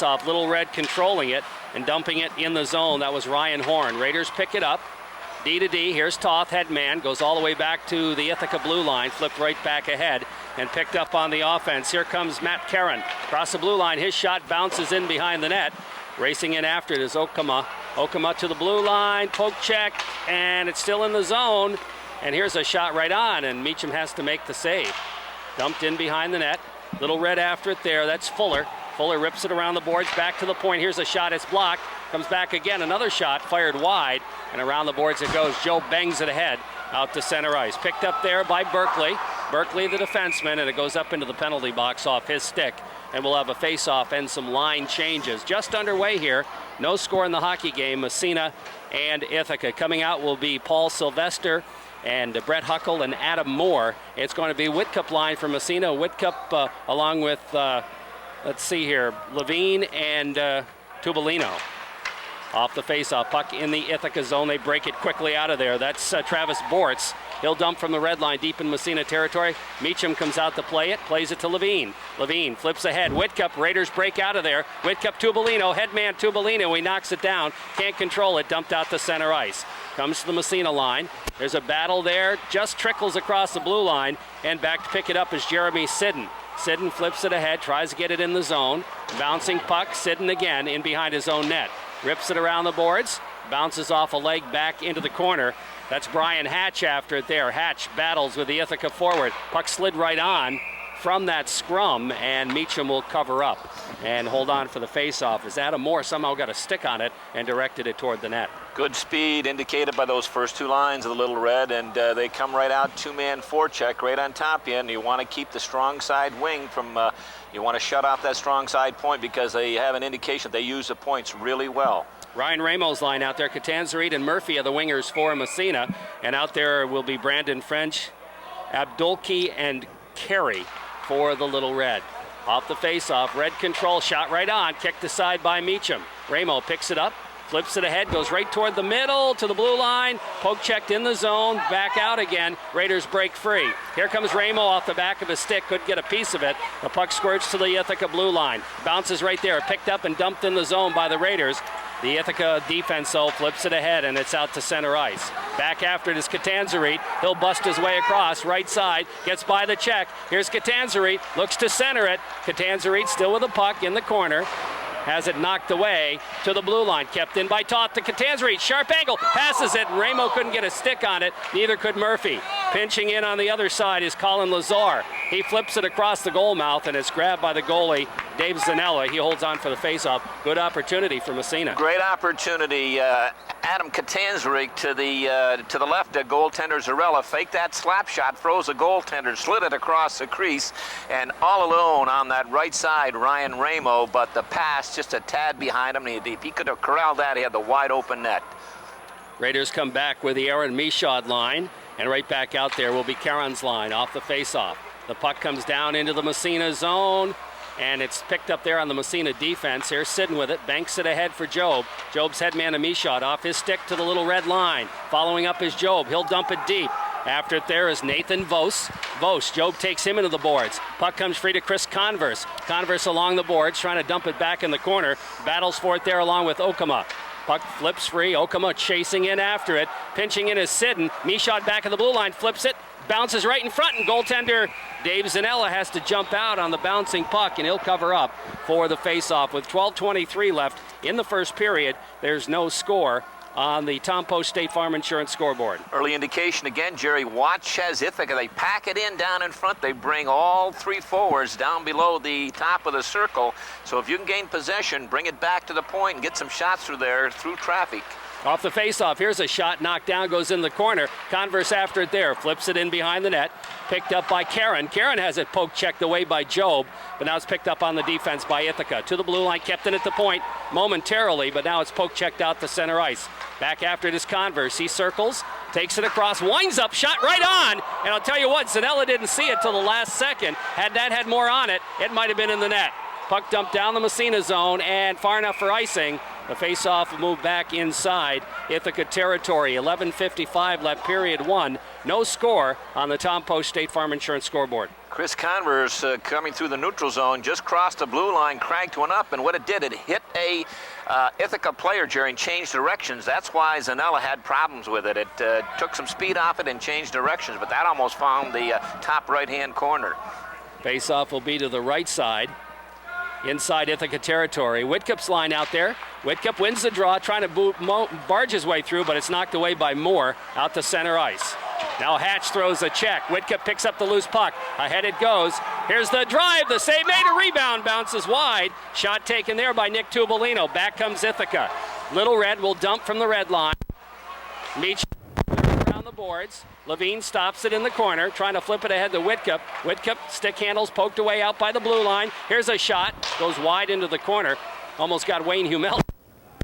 Off Little Red controlling it and dumping it in the zone. That was Ryan Horn. Raiders pick it up. D to D. Here's Toth, headman. Goes all the way back to the Ithaca blue line. Flipped right back ahead and picked up on the offense. Here comes Matt Karen. Across the blue line. His shot bounces in behind the net. Racing in after it is Okama. Okama to the blue line. Poke check. And it's still in the zone. And here's a shot right on. And Meacham has to make the save. Dumped in behind the net. Little Red after it there. That's Fuller. Fuller rips it around the boards, back to the point. Here's a shot, it's blocked. Comes back again, another shot, fired wide, and around the boards it goes. Joe bangs it ahead out to center ice. Picked up there by Berkeley. Berkeley, the defenseman, and it goes up into the penalty box off his stick. And we'll have a face-off and some line changes. Just underway here. No score in the hockey game. Massena and Ithaca. Coming out will be Paul Sylvester and Brett Huckle and Adam Moore. It's going to be Whitcup line for Massena. Whitcup along with... let's see here, Levine and Tubolino. Off the face-off, puck in the Ithaca zone. They break it quickly out of there. That's Travis Bortz. He'll dump from the red line deep in Massena territory. Meacham comes out to play it, plays it to Levine. Levine flips ahead. Whitcup, Raiders break out of there. Whitcup, Tubolino, headman Tubolino. He knocks it down, can't control it, dumped out to center ice. Comes to the Massena line. There's a battle there, just trickles across the blue line, and back to pick it up is Jeremy Sidden. Sidden flips it ahead, tries to get it in the zone. Bouncing puck, Sidden again in behind his own net. Rips it around the boards, bounces off a leg back into the corner. That's Brian Hatch after it there. Hatch battles with the Ithaca forward. Puck slid right on from that scrum, and Meacham will cover up and hold on for the face-off as Adam Moore somehow got a stick on it and directed it toward the net. Good speed indicated by those first two lines of the Little Red, and they come right out, two-man forecheck right on top of you, and you want to keep the strong side wing from, you want to shut off that strong side point because they have an indication they use the points really well. Ryan Ramos line out there. Catanzarite and Murphy are the wingers for Massena, and out there will be Brandon French, Abdulki, and Carey for the Little Red. Off the face-off, Red control, shot right on, kicked aside by Meacham. Ramo picks it up, flips it ahead, goes right toward the middle to the blue line. Poke checked in the zone, back out again. Raiders break free. Here comes Ramo off the back of his stick, couldn't get a piece of it. The puck squirts to the Ithaca blue line. Bounces right there, picked up and dumped in the zone by the Raiders. The Ithaca defense, though, flips it ahead, and it's out to center ice. Back after it is Catanzarite. He'll bust his way across, right side, gets by the check. Here's Catanzarite, looks to center it. Catanzarite still with the puck in the corner. Has it knocked away to the blue line. Kept in by Toth to Catanzarite. Sharp angle, passes it, and Ramo couldn't get a stick on it. Neither could Murphy. Pinching in on the other side is Colin Lazar. He flips it across the goal mouth, and it's grabbed by the goalie, Dave Zanella. He holds on for the faceoff. Good opportunity for Massena. Great opportunity. Adam Catanzarite to the left, goaltender Zarella faked that slap shot, froze the goaltender, slid it across the crease, and all alone on that right side, Ryan Ramo, but the pass just a tad behind him. If he could have corralled that, he had the wide open net. Raiders come back with the Aaron Michaud line, and right back out there will be Karen's line off the faceoff. The puck comes down into the Massena zone, and it's picked up there on the Massena defense. Here's Sidden with it, banks it ahead for Job. Job's headman Michaud off his stick to the Little Red line. Following up is Job. He'll dump it deep. After it there is Nathan Vos. Job takes him into the boards. Puck comes free to Chris Converse. Converse along the boards, trying to dump it back in the corner. Battles for it there along with Okama. Puck flips free. Okama chasing in after it. Pinching in is Sidden. Michaud back of the blue line, flips it. Bounces right in front, and goaltender Dave Zanella has to jump out on the bouncing puck, and he'll cover up for the faceoff. With 12:23 left in the first period, there's no score on the Tom Post State Farm Insurance scoreboard. Early indication again, Jerry. Watch as Ithaca, they pack it in down in front. They bring all three forwards down below the top of the circle. So if you can gain possession, bring it back to the point and get some shots through there through traffic. Off the faceoff, here's a shot knocked down, goes in the corner. Converse after it there, flips it in behind the net. Picked up by Karen. Karen has it poke checked away by Job, but now it's picked up on the defense by Ithaca. To the blue line, kept in at the point momentarily, but now it's poke checked out to center ice. Back after it is Converse. He circles, takes it across, winds up, shot right on. And I'll tell you what, Zanella didn't see it till the last second. Had that had more on it, it might have been in the net. Puck dumped down the Massena zone and far enough for icing, The face-off will move back inside Ithaca territory. 11:55 left, period one. No score on the Tom Post State Farm Insurance scoreboard. Chris Converse coming through the neutral zone, just crossed the blue line, cranked one up, and what it did, it hit a Ithaca player, Jerry, and changed directions. That's why Zanella had problems with it. It took some speed off it and changed directions, but that almost found the top right-hand corner. Face-off will be to the right side, inside Ithaca territory. Whitkup's line out there. Whitcup wins the draw, trying to barge his way through, but it's knocked away by Moore out to center ice. Now Hatch throws a check. Whitcup picks up the loose puck. Ahead it goes. Here's the drive. The save made. A rebound. Bounces wide. Shot taken there by Nick Tubolino. Back comes Ithaca. Little Red will dump from the red line. Meach around the boards. Levine stops it in the corner, trying to flip it ahead to Whitcup. Whitcup, stick handles poked away out by the blue line. Here's a shot. Goes wide into the corner. Almost got Wayne Humel.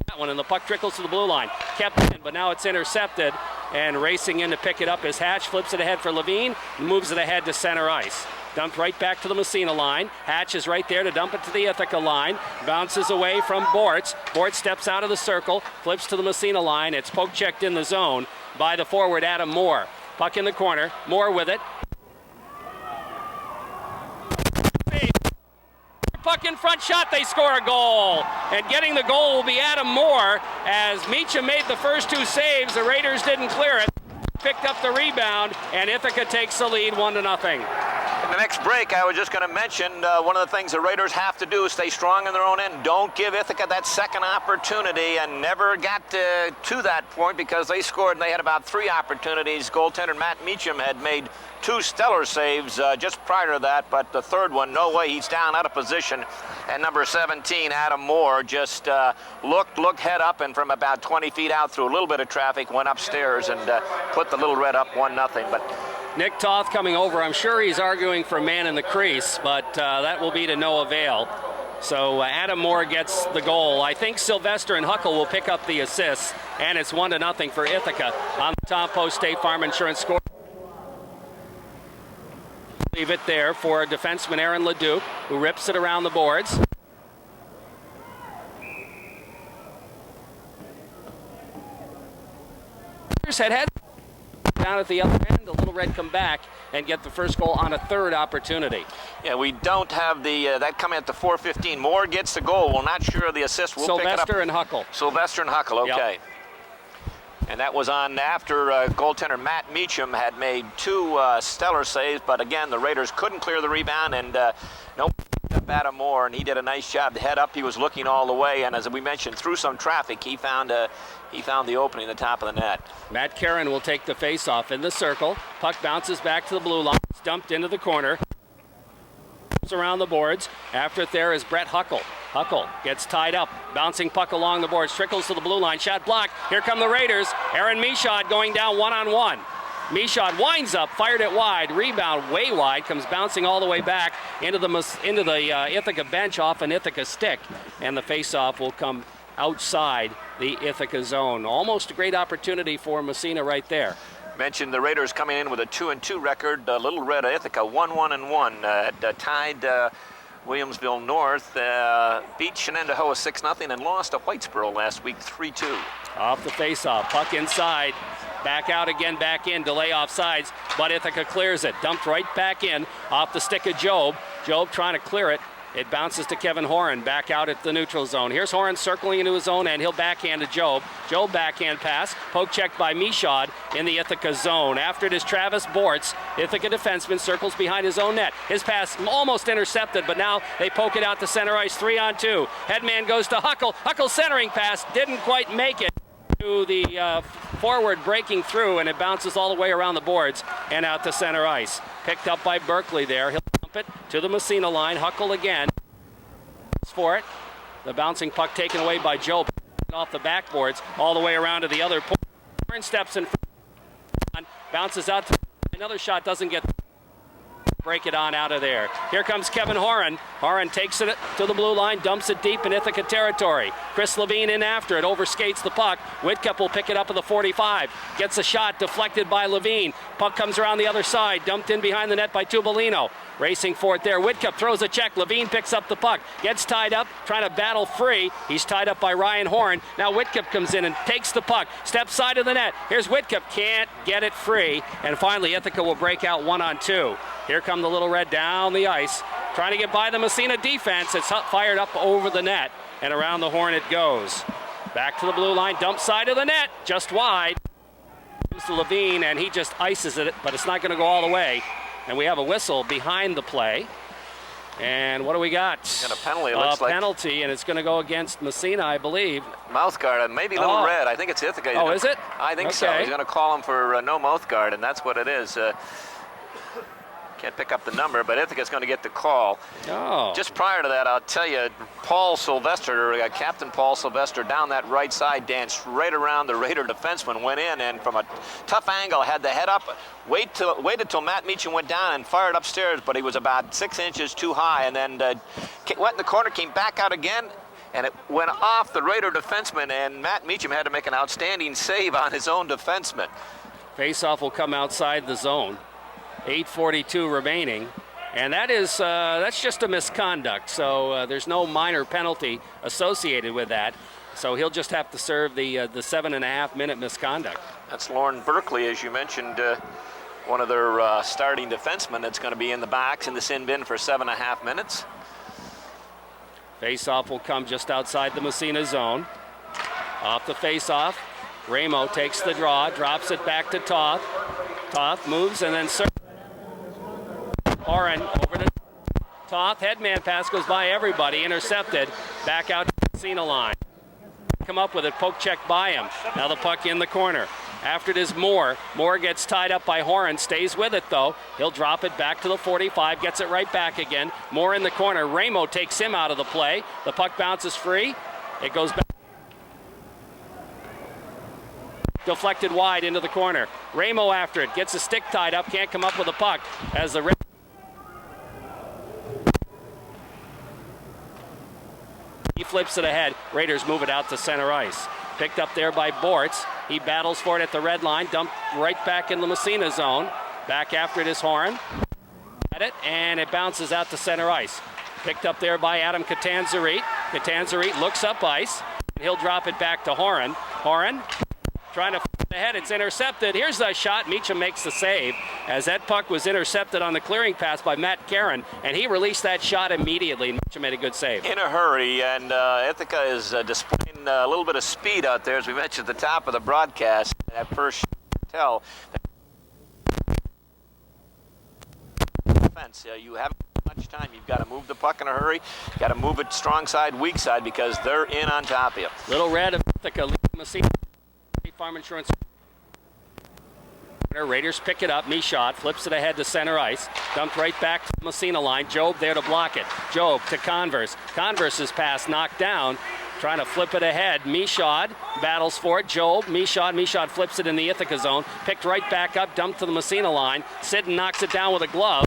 That one, and the puck trickles to the blue line. Kept in, but now it's intercepted. And racing in to pick it up is Hatch, flips it ahead for Levine, and moves it ahead to center ice. Dumped right back to the Massena line. Hatch is right there to dump it to the Ithaca line. Bounces away from Bortz. Bortz steps out of the circle, flips to the Massena line. It's poke checked in the zone by the forward Adam Moore. Puck in the corner. Moore with it. Puck in front, shot, they score a goal. And getting the goal will be Adam Moore. As Meacham made the first two saves, the Raiders didn't clear it. Picked up the rebound, and Ithaca takes the lead 1-0. In the next break, I was just going to mention one of the things the Raiders have to do is stay strong in their own end. Don't give Ithaca that second opportunity, and never got to that point because they scored and they had about 3 opportunities. Goaltender Matt Meacham had made 2 stellar saves just prior to that, but the third one, no way, he's down out of position. And number 17, Adam Moore, just looked head up, and from about 20 feet out through a little bit of traffic, went upstairs and put the Little Red up 1-0. But Nick Toth coming over. I'm sure he's arguing for a man in the crease, but that will be to no avail. So Adam Moore gets the goal. I think Sylvester and Huckle will pick up the assists, and it's 1-0 for Ithaca on the Tom Post State Farm Insurance score. Leave it there for defenseman Aaron Leduc, who rips it around the boards. Head down at the other end. The Little Red come back and get the first goal on a third opportunity. Yeah, we don't have the that coming at the 4:15. Moore gets the goal. We're not sure of the assist. We'll pick it up. Sylvester and Huckle. Sylvester and Huckle, okay. Yep. And that was on after goaltender Matt Meacham had made 2 stellar saves, but again, the Raiders couldn't clear the rebound, and no up Adam Moore, and he did a nice job. The head up, he was looking all the way, and as we mentioned, through some traffic, he found the opening at the top of the net. Matt Caron will take the face-off in the circle. Puck bounces back to the blue line. It's dumped into the corner. Around the boards. After it there is Brett Huckle. Huckle gets tied up. Bouncing puck along the boards. Trickles to the blue line. Shot blocked. Here come the Raiders. Aaron Michaud going down one-on-one. Michaud winds up, fired it wide. Rebound way wide. Comes bouncing all the way back into the Ithaca bench off an Ithaca stick. And the face-off will come outside the Ithaca zone. Almost a great opportunity for Massena right there. Mentioned the Raiders coming in with a 2-2 record. Little Red Ithaca 1-1-1 tied Williamsville North, beat Shenendehowa 6-0 and lost to Whitesboro last week 3-2. Off the face-off, puck inside, back out again, back in, delay offsides, but Ithaca clears it. Dumped right back in off the stick of Job. Job trying to clear it. It bounces to Kevin Horan, back out at the neutral zone. Here's Horan circling into his own end. He'll backhand to Job. Job backhand pass. Poke check by Michaud in the Ithaca zone. After it is Travis Bortz. Ithaca defenseman circles behind his own net. His pass almost intercepted, but now they poke it out to center ice. 3-on-2. Headman goes to Huckle. Huckle centering pass. Didn't quite make it to the forward breaking through, and it bounces all the way around the boards and out to center ice. Picked up by Berkeley there. He'll it to the Massena line. Huckle again for it. The bouncing puck taken away by Joe off the backboards all the way around to the other point. Warren steps in front, bounces out to another shot, doesn't get break it on out of there. Here comes Kevin Horan. Horan takes it to the blue line, dumps it deep in Ithaca territory. Chris Levine in after it, overskates the puck. Whitcup will pick it up at the 45. Gets a shot deflected by Levine. Puck comes around the other side, dumped in behind the net by Tubolino. Racing for it there. Whitcup throws a check. Levine picks up the puck. Gets tied up, trying to battle free. He's tied up by Ryan Horn. Now Whitcup comes in and takes the puck. Steps side of the net. Here's Whitcup. Can't get it free. And finally, Ithaca will break out 1-on-2. Here come the Little Red down the ice. Trying to get by the Massena defense. It's fired up over the net. And around the horn it goes. Back to the blue line. Dump side of the net. Just wide. Comes to Levine, and he just ices it, but it's not going to go all the way. And we have a whistle behind the play. And what do we got? And a penalty, it looks like. A penalty, and it's going to go against Massena, I believe. Mouth guard, maybe Little Red. I think it's Ithaca. Oh, is it? I think so. He's going to call him for no mouth guard, and that's what it is. Can't pick up the number, but Ithaca's going to get the call. Oh. Just prior to that, I'll tell you, Paul Sylvester, Captain Paul Sylvester, down that right side, danced right around the Raider defenseman, went in, and from a tough angle, had the head up, waited till Matt Meacham went down and fired upstairs, but he was about 6 inches too high, and then went in the corner, came back out again, and it went off the Raider defenseman, and Matt Meacham had to make an outstanding save on his own defenseman. Faceoff will come outside the zone. 8:42 remaining, and that's just a misconduct, so there's no minor penalty associated with that, so he'll just have to serve the 7.5-minute misconduct. That's Lauren Berkeley, as you mentioned, one of their starting defensemen that's going to be in the box in the sin bin for 7.5 minutes. Faceoff will come just outside the Massena zone. Off the faceoff, Ramo takes the draw, drops it back to Toth. Toth moves and then serves. Horan over to Toth. Headman pass goes by everybody. Intercepted. Back out to the Massena line. Come up with it. Poke check by him. Now the puck in the corner. After it is Moore. Moore gets tied up by Horan. Stays with it though. He'll drop it back to the 45. Gets it right back again. Moore in the corner. Ramo takes him out of the play. The puck bounces free. It goes back. Deflected wide into the corner. Ramo after it. Gets a stick tied up. Can't come up with a puck. As the he flips it ahead. Raiders move it out to center ice. Picked up there by Bortz. He battles for it at the red line. Dumped right back in the Massena zone. Back after it is Horan. At it, and it bounces out to center ice. Picked up there by Adam Catanzarite. Catanzarite looks up ice. He'll drop it back to Horan. Horan trying to flip ahead. It's intercepted. Here's the shot. Meacham makes the save as that puck was intercepted on the clearing pass by Matt Caron, and he released that shot immediately. Meacham made a good save. In a hurry, and Ithaca is displaying a little bit of speed out there, as we mentioned at the top of the broadcast. That first tell. Defense, you haven't much time. You've got to move the puck in a hurry. You've got to move it strong side, weak side, because they're in on top of you. Little Red of Ithaca leading Massena. Farm Insurance. Raiders pick it up. Michaud flips it ahead to center ice. Dumped right back to the Massena line. Job there to block it. Job to Converse. Converse's pass knocked down. Trying to flip it ahead. Michaud battles for it. Job. Michaud flips it in the Ithaca zone. Picked right back up. Dumped to the Massena line. Sidden knocks it down with a glove.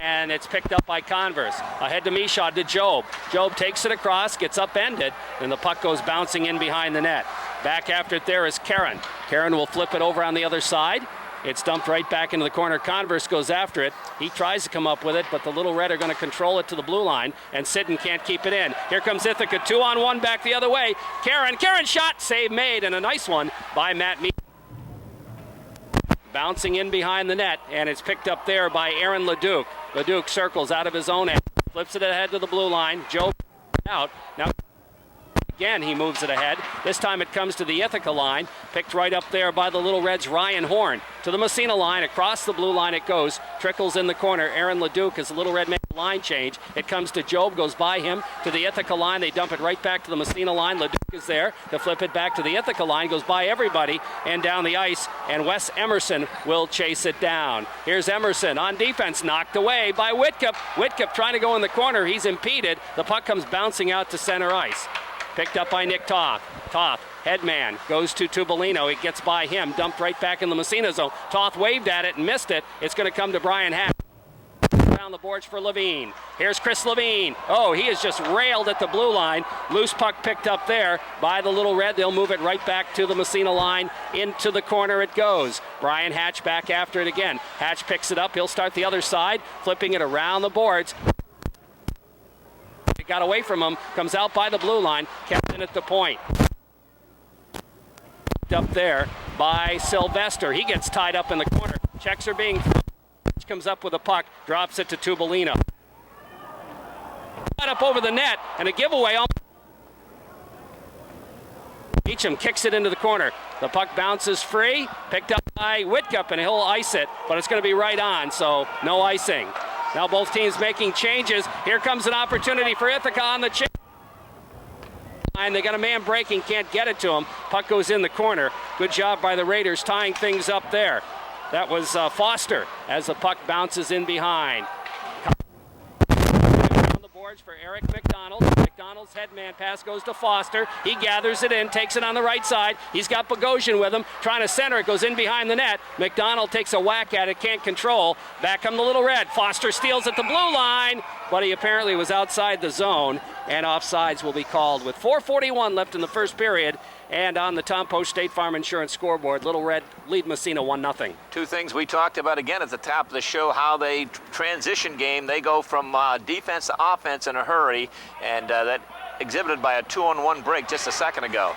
And it's picked up by Converse. Ahead to Michaud to Job. Job takes it across, gets upended, and the puck goes bouncing in behind the net. Back after it there is Caron. Caron will flip it over on the other side. It's dumped right back into the corner. Converse goes after it. He tries to come up with it, but the Little Red are going to control it to the blue line, and Sidden can't keep it in. Here comes Ithaca, 2-on-1 back the other way. Caron shot, save made, and a nice one by Matt Meacham. Bouncing in behind the net, and it's picked up there by Aaron Leduc. Leduc circles out of his own end, flips it ahead to the blue line. Joe out. Now again, he moves it ahead. This time it comes to the Ithaca line, picked right up there by the Little Reds' Ryan Horn. To the Massena line, across the blue line it goes, trickles in the corner. Aaron Leduc as the Little Red makes a line change. It comes to Job, goes by him to the Ithaca line. They dump it right back to the Massena line. Leduc is there to flip it back to the Ithaca line, goes by everybody and down the ice, and Wes Emerson will chase it down. Here's Emerson on defense, knocked away by Whitcup. Whitcup trying to go in the corner. He's impeded. The puck comes bouncing out to center ice. Picked up by Nick Toth. Toth, headman, goes to Tubolino. It gets by him, dumped right back in the Massena zone. Toth waved at it and missed it. It's going to come to Brian Hack. around the boards for Levine. Here's Chris Levine. Oh, he is just railed at the blue line. Loose puck picked up there by the Little Red. They'll move it right back to the Massena line. Into the corner it goes. Brian Hatch back after it again. Hatch picks it up. He'll start the other side, flipping it around the boards. It got away from him. Comes out by the blue line. Kept in at the point. Up there by Sylvester. He gets tied up in the corner. Checks are being thrown. Comes up with a puck, drops it to Tubolino. Up over the net, and a giveaway. Meacham kicks it into the corner. The puck bounces free, picked up by Whitcup, and he'll ice it, but it's going to be right on, so no icing. Now both teams making changes. Here comes an opportunity for Ithaca on the change. And they got a man breaking, can't get it to him. Puck goes in the corner. Good job by the Raiders tying things up there. That was Foster as the puck bounces in behind. On the boards for Eric McDonald. McDonald's headman pass goes to Foster. He gathers it in, takes it on the right side. He's got Bogosian with him, trying to center it, goes in behind the net. McDonald takes a whack at it, can't control. Back come the Little Red. Foster steals at the blue line, but he apparently was outside the zone, and offsides will be called with 4:41 left in the first period. And on the Tom Post State Farm Insurance scoreboard, Little Red lead Massena 1-0. Two things we talked about again at the top of the show, how they transition game. They go from defense to offense in a hurry, and that exhibited by a 2-on-1 break just a second ago.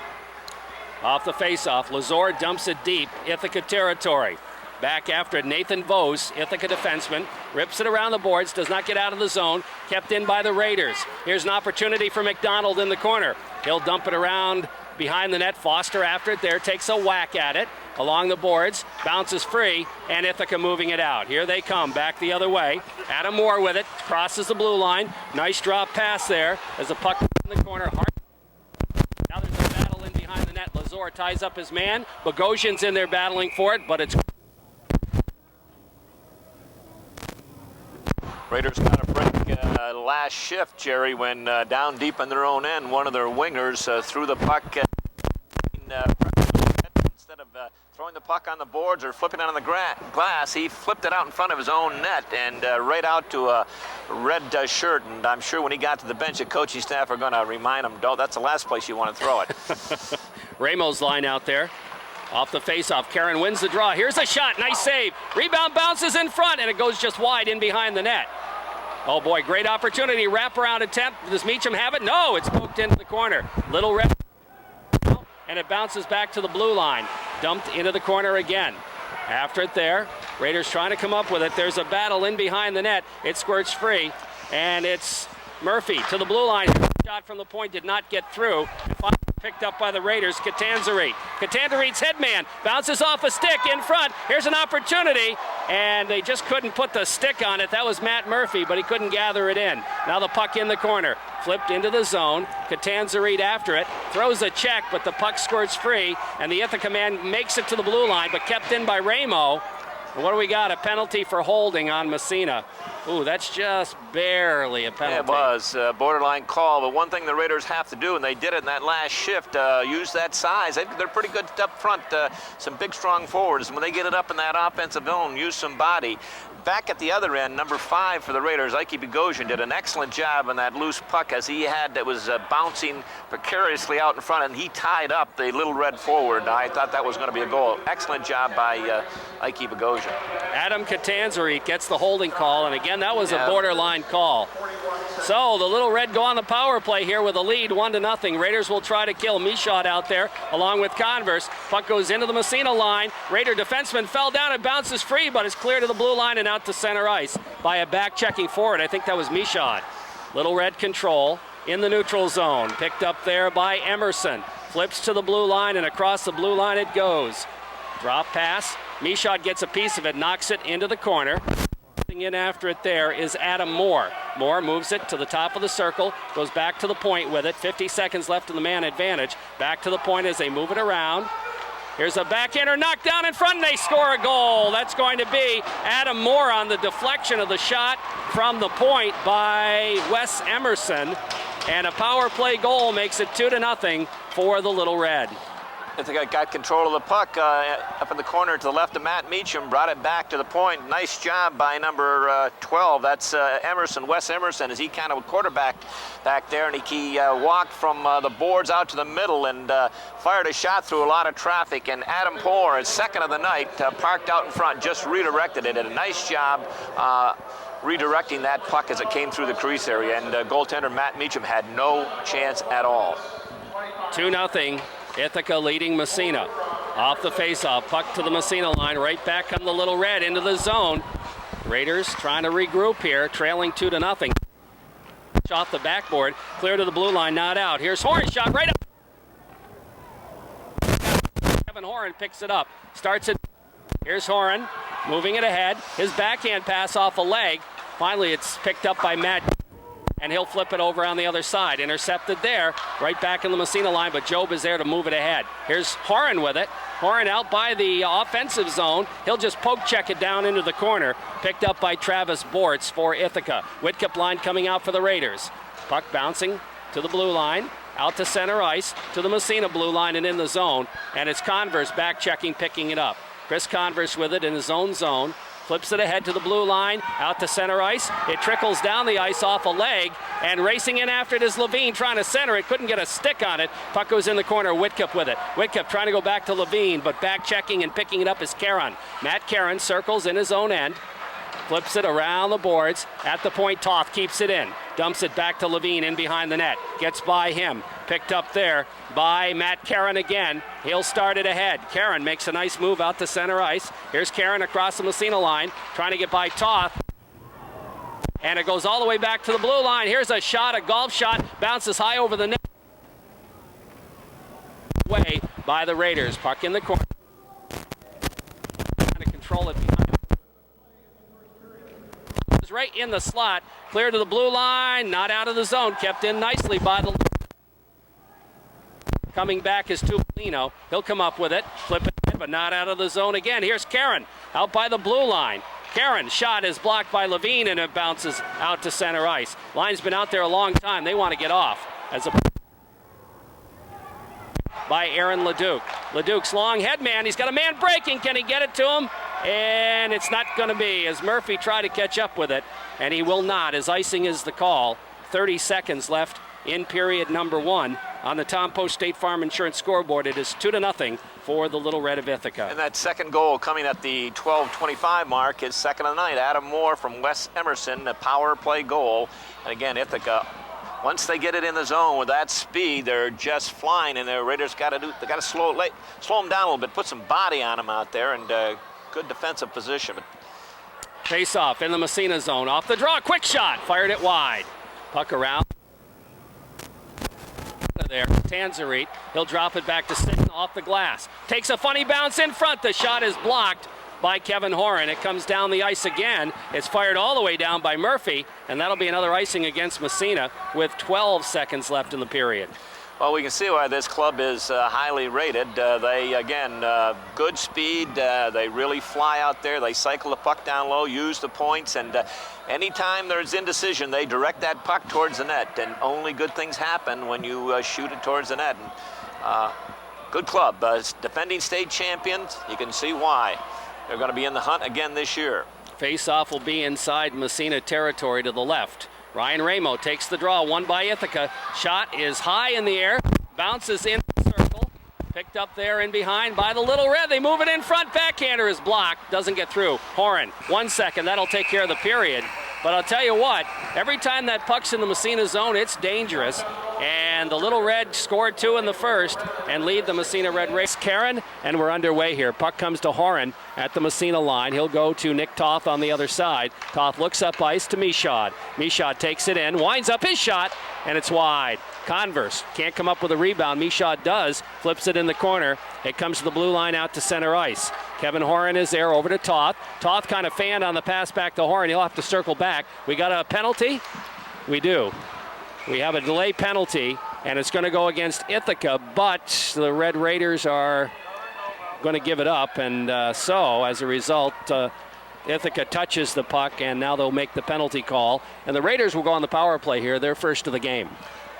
Off the faceoff, Lazor dumps it deep, Ithaca territory. Back after it, Nathan Vos, Ithaca defenseman, rips it around the boards, does not get out of the zone, kept in by the Raiders. Here's an opportunity for McDonald in the corner. He'll dump it around behind the net. Foster after it there, takes a whack at it along the boards, bounces free, and Ithaca moving it out. Here they come, back the other way. Adam Moore with it, crosses the blue line. Nice drop pass there as the puck in the corner. Now there's a battle in behind the net. Lazor ties up his man. Bogosian's in there battling for it, but it's... Raiders got a break last shift, Jerry, when down deep in their own end, one of their wingers threw the puck instead of throwing the puck on the boards or flipping it on the glass. He flipped it out in front of his own net and right out to a red shirt. And I'm sure when he got to the bench, the coaching staff are going to remind him, "Don't. That's the last place you want to throw it." Ramo's line out there. Off the faceoff, Karen wins the draw. Here's a shot, nice save. Rebound bounces in front, and it goes just wide in behind the net. Oh boy, great opportunity, wraparound attempt. Does Meacham have it? No, it's poked into the corner. Little Red, and it bounces back to the blue line. Dumped into the corner again. After it there, Raiders trying to come up with it. There's a battle in behind the net. It squirts free, and it's Murphy to the blue line. Shot from the point did not get through. Picked up by the Raiders, Catanzarite. Catanzarite's headman bounces off a stick in front. Here's an opportunity, and they just couldn't put the stick on it. That was Matt Murphy, but he couldn't gather it in. Now the puck in the corner, flipped into the zone. Catanzarite after it, throws a check, but the puck squirts free, and the Ithaca man makes it to the blue line, but kept in by Ramo. And what do we got? A penalty for holding on Massena. Ooh, that's just barely a penalty. Yeah, it was a borderline call, but one thing the Raiders have to do, and they did it in that last shift, use that size. They're pretty good up front, some big, strong forwards. When they get it up in that offensive zone, use some body. Back at the other end, number 5 for the Raiders, Ike Bogosian, did an excellent job on that loose puck as he had that was bouncing precariously out in front, and he tied up the Little Red forward. I thought that was going to be a goal. Excellent job by Ike Bogosian. Adam Catanzarite gets the holding call, and again, that was a borderline call. So the Little Red go on the power play here with a lead, 1-0. Raiders will try to kill Michaud out there along with Converse. Puck goes into the Massena line. Raider defenseman fell down and bounces free, but is clear to the blue line and out to center ice by a back-checking forward. I think that was Michaud. Little Red control in the neutral zone. Picked up there by Emerson. Flips to the blue line, and across the blue line it goes. Drop pass. Michaud gets a piece of it, knocks it into the corner. In after it there is Adam Moore. Moore moves it to the top of the circle, goes back to the point with it. 50 seconds left in the man advantage. Back to the point as they move it around. Here's a backhander knocked down in front, and they score a goal. That's going to be Adam Moore on the deflection of the shot from the point by Wes Emerson. And a power play goal makes it 2-0 for the Little Red. Ithaca got control of the puck up in the corner to the left of Matt Meacham, brought it back to the point. Nice job by number 12. That's Emerson, Wes Emerson, as he kind of quarterbacked back there, and he walked from the boards out to the middle and fired a shot through a lot of traffic. And Adam Poor, his second of the night, parked out in front, just redirected it. Did a nice job redirecting that puck as it came through the crease area, and goaltender Matt Meacham had no chance at all. 2-0. Ithaca leading Massena. Off the faceoff, puck to the Massena line, right back on the Little Red into the zone. Raiders trying to regroup here, trailing 2-0. Off the backboard, clear to the blue line, not out. Here's Horn, shot right up. Kevin Horan picks it up, starts it. Here's Horan, moving it ahead. His backhand pass off a leg. Finally, it's picked up by Matt, and he'll flip it over on the other side. Intercepted there, right back in the Massena line, but Job is there to move it ahead. Here's Horan with it. Horan out by the offensive zone. He'll just poke check it down into the corner. Picked up by Travis Bortz for Ithaca. Whitcup line coming out for the Raiders. Puck bouncing to the blue line, out to center ice, to the Massena blue line and in the zone. And it's Converse back checking, picking it up. Chris Converse with it in his own zone. Flips it ahead to the blue line, out to center ice. It trickles down the ice off a leg, and racing in after it is Levine trying to center it. Couldn't get a stick on it. Puck goes in the corner, Whitcup with it. Whitcup trying to go back to Levine, but back checking and picking it up is Caron. Matt Caron circles in his own end. Flips it around the boards. At the point, Toth keeps it in. Dumps it back to Levine in behind the net. Gets by him. Picked up there by Matt Caron again. He'll start it ahead. Caron makes a nice move out to center ice. Here's Caron across the Massena line, trying to get by Toth. And it goes all the way back to the blue line. Here's a shot, a golf shot. Bounces high over the net. Way by the Raiders. Puck in the corner. Trying to control it behind. Right in the slot, clear to the blue line, not out of the zone, kept in nicely by the. Coming back is Tupolino. He'll come up with it, flip it, but not out of the zone again. Here's Caron out by the blue line. Caron's shot is blocked by Levine, and it bounces out to center ice. Line's been out there a long time. They want to get off. As a by Aaron Leduc. Leduc's long head man. He's got a man breaking. Can he get it to him? And it's not going to be, as Murphy tried to catch up with it, and he will not, as icing is the call. 30 seconds left in period number 1 on the Tom Post State Farm Insurance scoreboard. It is 2-0 for the Little Red of Ithaca. And that second goal coming at the 12:25 mark is second of the night. Adam Moore from Wes Emerson, a power play goal. And again, Ithaca, once they get it in the zone with that speed, they're just flying, and the Raiders got to slow them down a little bit, put some body on them out there, and good defensive position. Face off in the Massena zone. Off the draw. Quick shot. Fired it wide. Puck around. There. Tanzarite. He'll drop it back to Sitton off the glass. Takes a funny bounce in front. The shot is blocked by Kevin Horan. It comes down the ice again. It's fired all the way down by Murphy, and that'll be another icing against Massena with 12 seconds left in the period. Well, we can see why this club is highly rated. They, again, good speed. They really fly out there. They cycle the puck down low, use the points, and anytime there's indecision, they direct that puck towards the net, and only good things happen when you shoot it towards the net. And, good club. Defending state champions, you can see why. They're going to be in the hunt again this year. Face-off will be inside Massena territory to the left. Ryan Ramo takes the draw, won by Ithaca. Shot is high in the air, bounces in the circle. Picked up there and behind by the Little Red. They move it in front. Backhander is blocked, doesn't get through. Horan, 1 second, that'll take care of the period. But I'll tell you what, every time that puck's in the Massena zone, it's dangerous. And the Little Red scored 2 in the first and lead the Massena Red race. Caron, and we're underway here. Puck comes to Horan at the Massena line. He'll go to Nick Toth on the other side. Toth looks up ice to Michaud. Michaud takes it in, winds up his shot, and it's wide. Converse can't come up with a rebound. Michaud does, flips it in the corner. It comes to the blue line out to center ice. Kevin Horan is there over to Toth. Toth kind of fanned on the pass back to Horan. He'll have to circle back. We got a penalty? We do. We have a delay penalty, and it's going to go against Ithaca, but the Red Raiders are going to give it up, and so as a result, Ithaca touches the puck, and now they'll make the penalty call, and the Raiders will go on the power play here. They're first of the game.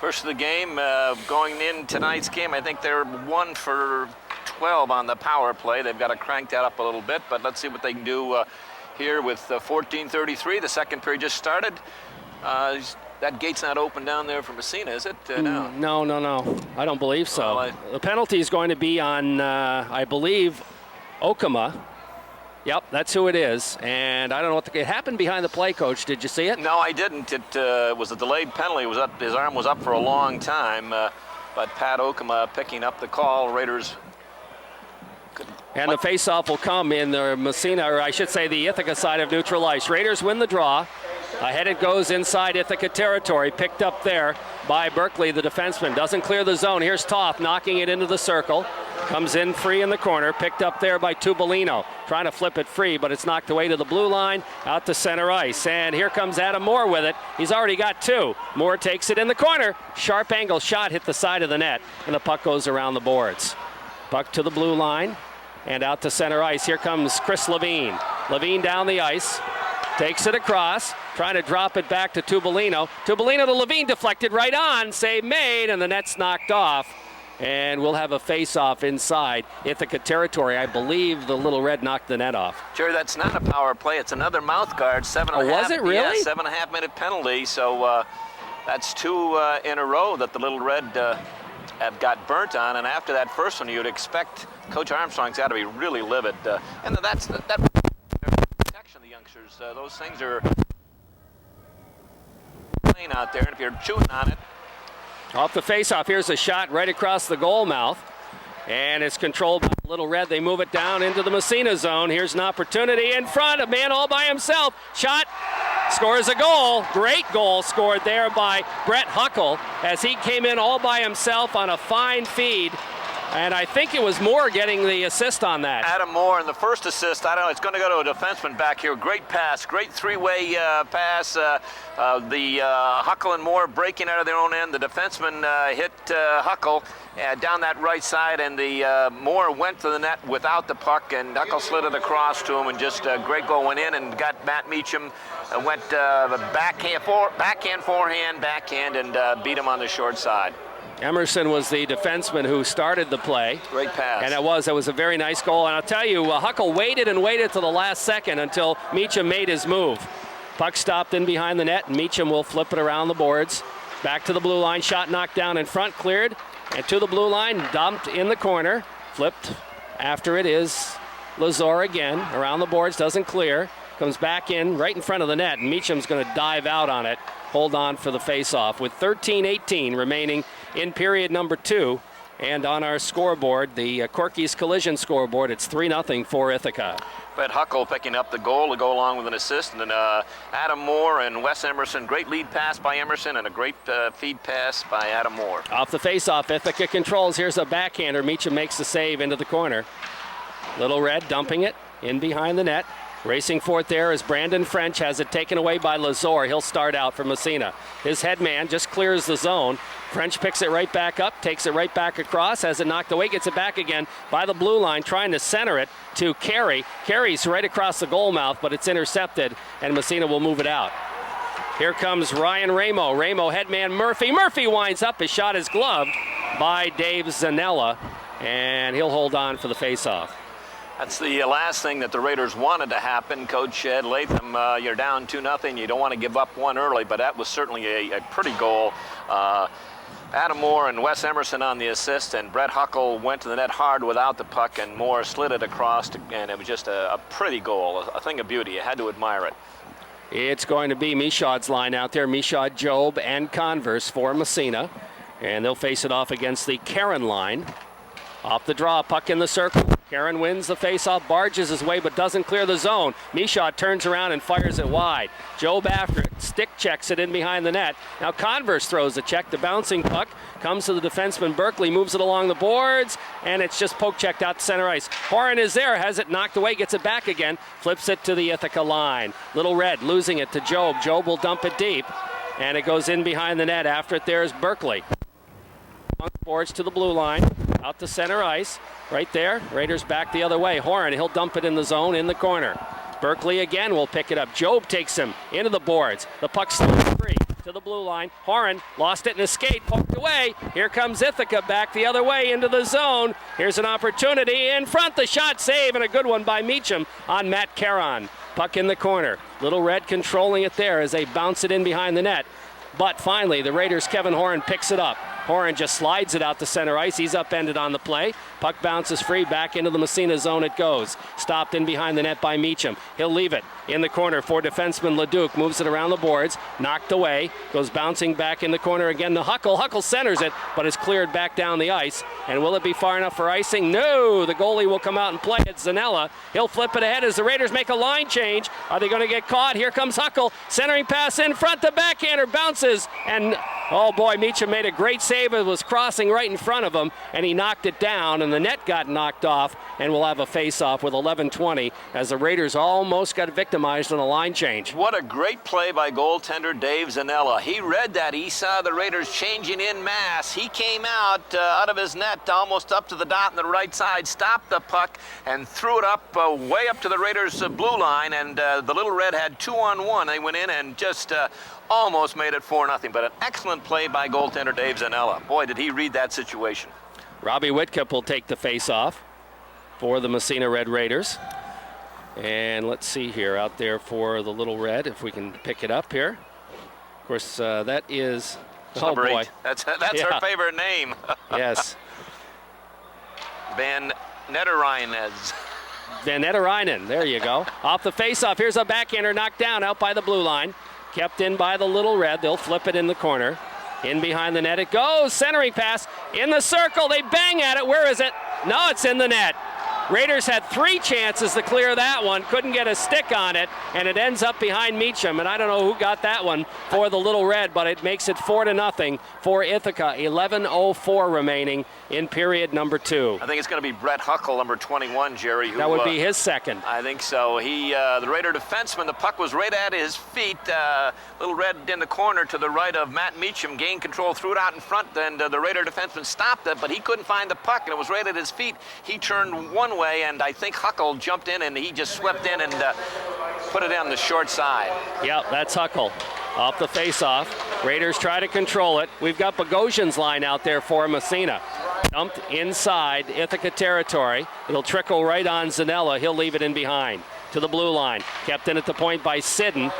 First of the game, going in tonight's game, I think they're 1 for 12 on the power play. They've got to crank that up a little bit, but let's see what they can do here with 14:33. The second period just started. That gate's not open down there for Massena, is it? No. No. I don't believe so. Well, the penalty is going to be on, I believe, Okama. Yep, that's who it is. And I don't know what it happened behind the play, Coach. Did you see it? No, I didn't. It was a delayed penalty. It was up. His arm was up for a long time. But Pat Okama picking up the call. Raiders. And the faceoff will come in the Massena, or I should say the Ithaca side of neutral ice. Raiders win the draw. Ahead it goes inside Ithaca territory. Picked up there by Berkeley, the defenseman. Doesn't clear the zone. Here's Toth knocking it into the circle. Comes in free in the corner. Picked up there by Tubolino. Trying to flip it free, but it's knocked away to the blue line. Out to center ice. And here comes Adam Moore with it. He's already got two. Moore takes it in the corner. Sharp angle shot hit the side of the net. And the puck goes around the boards. Puck to the blue line. And out to center ice. Here comes Chris Levine. Levine down the ice. Takes it across. Trying to drop it back to Tubolino. Tubolino to Levine, deflected right on. Save made, and the net's knocked off. And we'll have a face-off inside Ithaca territory. I believe the Little Red knocked the net off. Jerry, that's not a power play. It's another mouth guard. 7.5. Was it really? Yeah, 7.5 minute penalty. So that's two in a row that the Little Red have got burnt on. And after that first one, you'd expect Coach Armstrong's got to be really livid. And that's that protection of the youngsters. Those things are playing out there, and if you're chewing on it. Off the face-off, here's a shot right across the goal mouth. And it's controlled by Little Red. They move it down into the Massena zone. Here's an opportunity in front. A man all by himself. Shot. Scores a goal. Great goal scored there by Brett Huckle as he came in all by himself on a fine feed. And I think it was Moore getting the assist on that. Adam Moore in the first assist. I don't know. It's going to go to a defenseman back here. Great pass. Great three-way pass. Huckle and Moore breaking out of their own end. The defenseman hit Huckle down that right side, and the Moore went to the net without the puck, and Huckle slid it across to him, and just a great goal went in and got Matt Meacham. Went backhand, forehand, backhand, and beat him on the short side. Emerson was the defenseman who started the play. Great pass. And it was a very nice goal. And I'll tell you, Huckle waited and waited to the last second until Meacham made his move. Puck stopped in behind the net, and Meacham will flip it around the boards. Back to the blue line, shot knocked down in front, cleared. And to the blue line, dumped in the corner. Flipped after it is Lazor again. Around the boards, doesn't clear. Comes back in right in front of the net, and Meacham's going to dive out on it. Hold on for the face-off with 13:18 remaining in period number 2. And on our scoreboard, the Corky's Collision scoreboard, it's 3-0 for Ithaca. Brett Huckle picking up the goal to go along with an assist. And Adam Moore and Wes Emerson. Great lead pass by Emerson and a great feed pass by Adam Moore. Off the face-off, Ithaca controls. Here's a backhander. Meacham makes the save into the corner. Little Red dumping it in behind the net. Racing forth there is Brandon French, has it taken away by Lazor. He'll start out for Massena. His head man just clears the zone. French picks it right back up, takes it right back across, has it knocked away, gets it back again by the blue line, trying to center it to Carey. Carey's right across the goal mouth, but it's intercepted, and Massena will move it out. Here comes Ryan Ramo. Ramo headman Murphy. Murphy winds up. His shot is gloved by Dave Zanella, and he'll hold on for the faceoff. That's the last thing that the Raiders wanted to happen. Coach Ed Latham, you're down 2-0. You don't want to give up one early, but that was certainly a pretty goal. Adam Moore and Wes Emerson on the assist, and Brett Huckle went to the net hard without the puck, and Moore slid it across, and it was just a pretty goal, a thing of beauty. You had to admire it. It's going to be Michaud's line out there. Michaud, Job, and Converse for Massena, and they'll face it off against the Karen line. Off the draw, puck in the circle. Karen wins the faceoff, barges his way, but doesn't clear the zone. Michaud turns around and fires it wide. Job after it, stick checks it in behind the net. Now Converse throws the check. The bouncing puck comes to the defenseman Berkeley, moves it along the boards, and it's just poke checked out to center ice. Horan is there, has it knocked away, gets it back again, flips it to the Ithaca line. Little Red losing it to Job. Job will dump it deep, and it goes in behind the net. After it, there's Berkeley. Boards to the blue line, out to center ice, right there. Raiders back the other way. Horan, he'll dump it in the zone in the corner. Berkeley again will pick it up. Job takes him into the boards. The puck slips free. to the blue line. Horan lost it in a skate, poked away. Here comes Ithaca back the other way into the zone. Here's an opportunity in front. The shot save and a good one by Meacham on Matt Caron. Puck in the corner. Little Red controlling it there as they bounce it in behind the net. But finally, the Raiders' Kevin Horan picks it up. Horan just slides it out to center ice. He's upended on the play. Puck bounces free. Back into the Massena zone it goes. Stopped in behind the net by Meacham. He'll leave it in the corner for defenseman Leduc. Moves it around the boards. Knocked away. Goes bouncing back in the corner again to Huckle. Huckle centers it, but is cleared back down the ice. And will it be far enough for icing? No! The goalie will come out and play it. Zanella. He'll flip it ahead as the Raiders make a line change. Are they going to get caught? Here comes Huckle. Centering pass in front. The backhander bounces. And, oh boy, Meacham made a great save. It was crossing right in front of him, and he knocked it down, and the net got knocked off, and we'll have a face-off with 11:20 as the Raiders almost got victimized on a line change. What a great play by goaltender Dave Zanella. He read that. He saw the Raiders changing in mass. He came out of his net almost up to the dot on the right side, stopped the puck, and threw it up way up to the Raiders' blue line, and the Little Red had 2-on-1. They went in and just almost made it 4-0, but an excellent play by goaltender Dave Zanella. Boy, did he read that situation. Robbie Whitcup will take the face-off for the Massena Red Raiders. And let's see here, out there for the Little Red, if we can pick it up here. Of course, that is... Number oh, boy. 8. That's her favorite name. Yes. Van Netterreinez. Van Netterreinen, there you go. Off the face-off, here's a backhander knocked down out by the blue line. Kept in by the Little Red. They'll flip it in the corner. In behind the net it goes. Centering pass in the circle. They bang at it. Where is it? No, it's in the net. Raiders had 3 chances to clear that one. Couldn't get a stick on it, and it ends up behind Meacham. And I don't know who got that one for the Little Red, but it makes it 4-0 for Ithaca. 11:04 remaining in period number 2. I think it's going to be Brett Huckle, number 21, Jerry. Who, that would be his second. I think so. He, the Raider defenseman, the puck was right at his feet. Little Red in the corner to the right of Matt Meacham. Gained control, threw it out in front, and the Raider defenseman stopped it, but he couldn't find the puck, and it was right at his feet. He turned one way, and I think Huckle jumped in, and he just swept in and put it on the short side. Yep, that's Huckle. Off the face-off. Raiders try to control it. We've got Bogosian's line out there for Massena. Dumped inside Ithaca territory. It'll trickle right on Zanella. He'll leave it in behind. To the blue line. Kept in at the point by Sidden.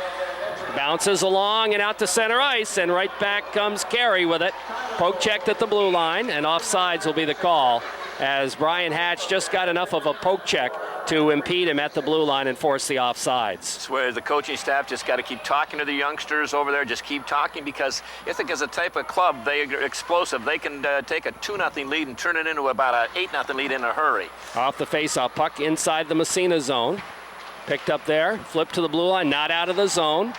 Bounces along and out to center ice, and right back comes Carey with it. Poke checked at the blue line, and offsides will be the call, as Brian Hatch just got enough of a poke check to impede him at the blue line and force the offsides. That's where the coaching staff just got to keep talking to the youngsters over there. Just keep talking, because Ithaca's a type of club. They are explosive. They can take a 2-0 lead and turn it into about an 8-0 lead in a hurry. Off the face-off, puck inside the Massena zone. Picked up there, flipped to the blue line, not out of the zone.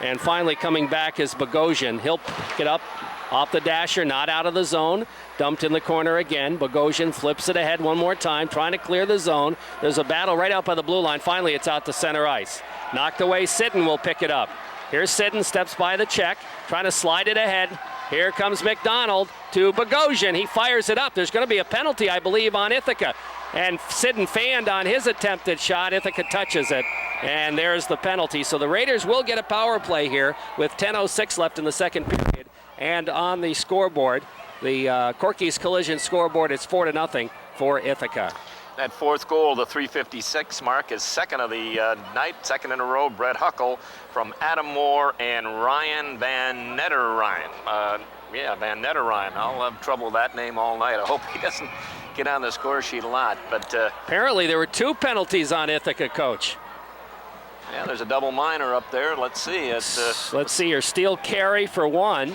And finally coming back is Bogosian. He'll pick it up off the dasher, not out of the zone. Dumped in the corner again. Bogosian flips it ahead one more time, trying to clear the zone. There's a battle right out by the blue line. Finally, it's out to center ice. Knocked away, Sitten will pick it up. Here's Sitten, steps by the check, trying to slide it ahead. Here comes McDonald to Bogosian. He fires it up. There's going to be a penalty, I believe, on Ithaca. And Sitten fanned on his attempted shot. Ithaca touches it. And there's the penalty. So the Raiders will get a power play here with 10:06 left in the second period. And on the scoreboard, the Corky's Collision scoreboard, it's 4-0 for Ithaca. That fourth goal, the 3:56 mark, is second of the night, second in a row. Brett Huckle from Adam Moore and Ryan Van Netterrein. Van Netterrein. I'll have trouble with that name all night. I hope he doesn't get on the score sheet a lot. But apparently there were 2 penalties on Ithaca, Coach. Yeah, there's a double minor up there. Let's see. Let's see here. Steele carry for 1,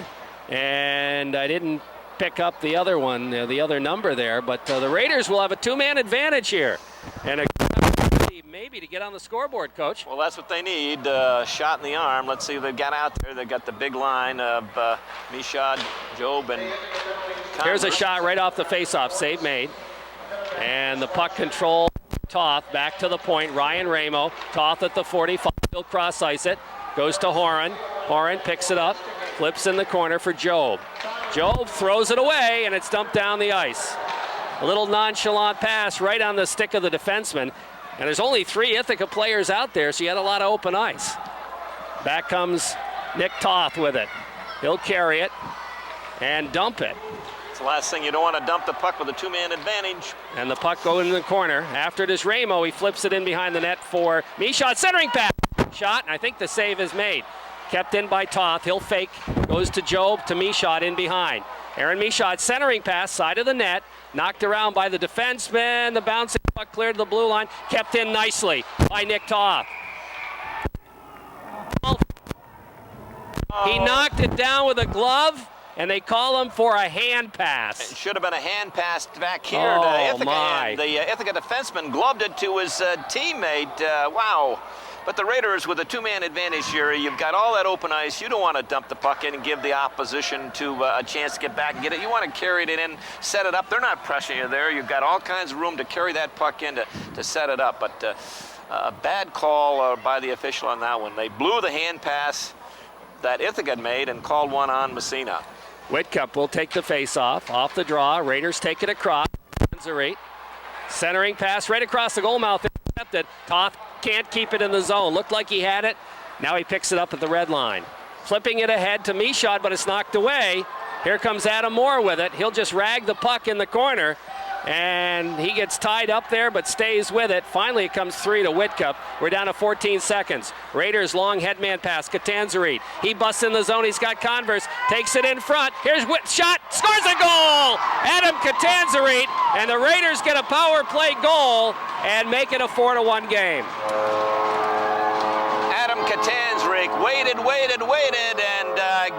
and I didn't pick up the other one, the other number there. But the Raiders will have a 2-man advantage here, and a maybe to get on the scoreboard, Coach. Well, that's what they need. Shot in the arm. Let's see. They've got out there. They've got the big line of Mishad, Job, and Converse. Here's a shot right off the face-off. Save made, and the puck control. Toth back to the point. Ryan Ramo. Toth at the 45. He'll cross-ice it. Goes to Horan. Horan picks it up. Flips in the corner for Job. Job throws it away, and it's dumped down the ice. A little nonchalant pass right on the stick of the defenseman. And there's only 3 Ithaca players out there, so you had a lot of open ice. Back comes Nick Toth with it. He'll carry it and dump it. It's the last thing. You don't want to dump the puck with a two-man advantage. And the puck going in the corner. After it is Ramo, he flips it in behind the net for Michaud. Centering pass. Shot, and I think the save is made. Kept in by Toth. He'll fake. Goes to Job, to Michaud in behind. Aaron Michaud, centering pass, side of the net. Knocked around by the defenseman. The bouncing puck cleared to the blue line. Kept in nicely by Nick Toth. He knocked it down with a glove, and they call him for a hand pass. It should have been a hand pass back here Oh, to Ithaca. my. And the Ithaca defenseman gloved it to his teammate. Wow. But the Raiders, with a two-man advantage here, you've got all that open ice. You don't want to dump the puck in and give the opposition a chance to get back and get it. You want to carry it in, set it up. They're not pressuring you there. You've got all kinds of room to carry that puck in to set it up. But a bad call by the official on that one. They blew the hand pass that Ithaca had made and called one on Massena. Whitcup will take the face-off. Off the draw. Raiders take it across. Centering pass right across the goal mouth. Intercepted. Toth can't keep it in the zone. Looked like he had it. Now he picks it up at the red line. Flipping it ahead to Michaud, but it's knocked away. Here comes Adam Moore with it. He'll just rag the puck in the corner. And he gets tied up there, but stays with it. Finally, it comes 3 to Whitcup. We're down to 14 seconds. Raiders long headman pass. Catanzarite. He busts in the zone. He's got Converse. Takes it in front. Here's shot. Scores a goal. Adam Catanzarite. And the Raiders get a power play goal and make it a 4-1 game. Adam Catanzarite waited, and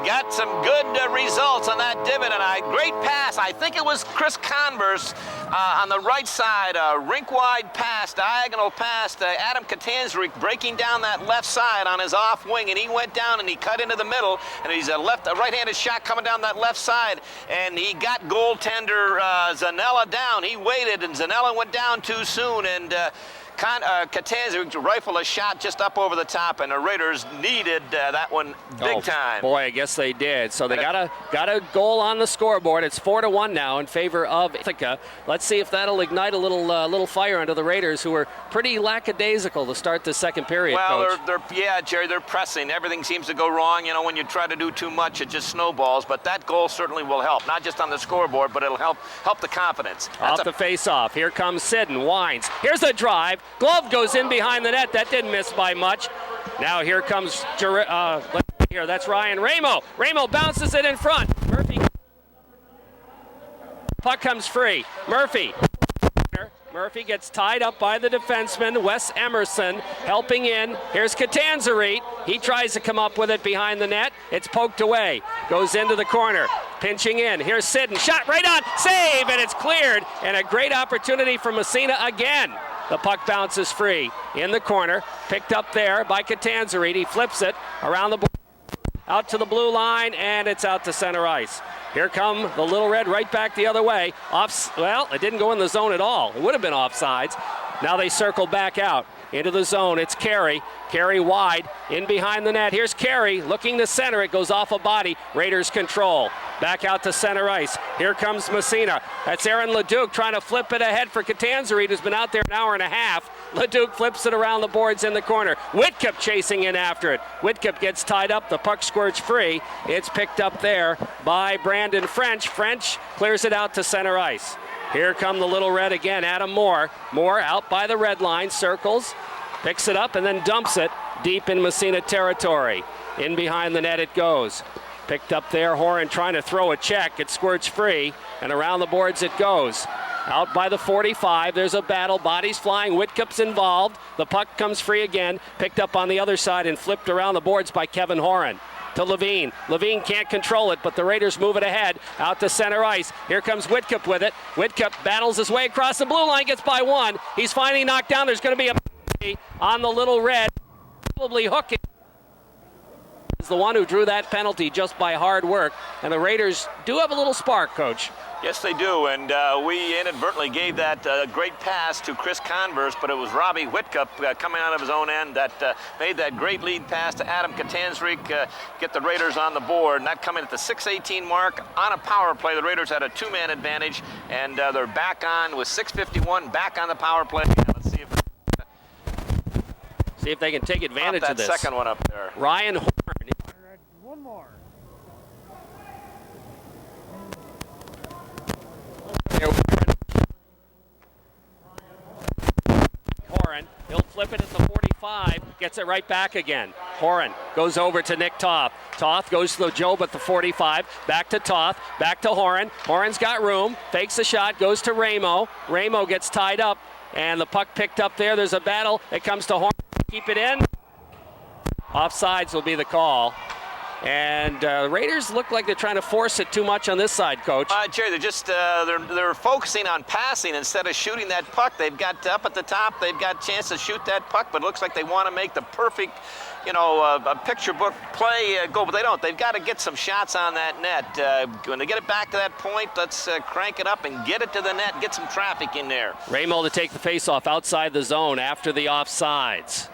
got some good results on that dividend. Great pass. I think it was Chris Converse on the right side, rink-wide pass, diagonal pass to Adam Catanzarite, breaking down that left side on his off wing, and he went down and he cut into the middle, and he's a right-handed shot coming down that left side, and he got goaltender Zanella down. He waited, and Zanella went down too soon, and Catanzarite rifled a shot just up over the top, and the Raiders needed that one big time. Boy, I guess they did. So they got a goal on the scoreboard. It's 4-1 now in favor of Ithaca. Let's see if that'll ignite a little fire under the Raiders, who were pretty lackadaisical to start the second period. Well, Coach. Jerry, they're pressing. Everything seems to go wrong. You know, when you try to do too much, it just snowballs. But that goal certainly will help, not just on the scoreboard, but it'll help the confidence. Off the face-off. Here comes Sidden. Winds. Here's the drive. Glove goes in behind the net. That didn't miss by much. Now here comes let's see here. That's Ryan Ramo. Ramo bounces it in front. Murphy. Puck comes free. Murphy gets tied up by the defenseman, Wes Emerson, helping in. Here's Catanzarite. He tries to come up with it behind the net. It's poked away. Goes into the corner. Pinching in. Here's Sidden. Shot right on. Save, and it's cleared. And a great opportunity for Massena again. The puck bounces free in the corner. Picked up there by Catanzarite. He flips it around the board. Out to the blue line, and it's out to center ice. Here come the Little Red right back the other way. Well, it didn't go in the zone at all. It would have been offsides. Now they circle back out into the zone. It's Carey. Carey wide in behind the net. Here's Carey looking to center. It goes off a body. Raiders control. Back out to center ice. Here comes Massena. That's Aaron Leduc trying to flip it ahead for Catanzarite, who's been out there an hour and a half. Leduc flips it around the boards in the corner. Whitcup chasing in after it. Whitcup gets tied up. The puck squirts free. It's picked up there by Brandon French. French clears it out to center ice. Here come the Little Red again, Adam Moore. Moore out by the red line, circles, picks it up, and then dumps it deep in Massena territory. In behind the net it goes. Picked up there, Horan trying to throw a check. It squirts free, and around the boards it goes. Out by the 45, there's a battle. Bodies flying, Whitcup's involved. The puck comes free again, picked up on the other side and flipped around the boards by Kevin Horan. To Levine. Levine can't control it, but the Raiders move it ahead out to center ice. Here comes Whitcup with it. Whitcup battles his way across the blue line, gets by one. He's finally knocked down. There's going to be a penalty on the Little Red. Probably hooking. Is the one who drew that penalty just by hard work. And the Raiders do have a little spark, Coach. Yes, they do, and we inadvertently gave that great pass to Chris Converse, but it was Robbie Whitcup coming out of his own end that made that great lead pass to Adam Catanzarite, get the Raiders on the board, and that coming at the 6:18 mark on a power play. The Raiders had a two-man advantage, and they're back on with 6:51, back on the power play. Let's see if they can take advantage of this. That second one up there. Ryan Horn. One more. Horan, he'll flip it at the 45, gets it right back again. Horan goes over to Nick Toth. Toth goes to the Job at the 45, back to Toth, back to Horan. Horan's got room, fakes the shot, goes to Ramo. Ramo gets tied up, and the puck picked up there. There's a battle. It comes to Horan. Keep it in. Offsides will be the call. And the Raiders look like they're trying to force it too much on this side, Coach. Jerry, they're just they're focusing on passing instead of shooting that puck. They've got up at the top. They've got a chance to shoot that puck, but it looks like they want to make the perfect, a picture book play go, but they don't. They've got to get some shots on that net. When they get it back to that point, let's crank it up and get it to the net, get some traffic in there. Ramo to take the faceoff outside the zone after the offsides.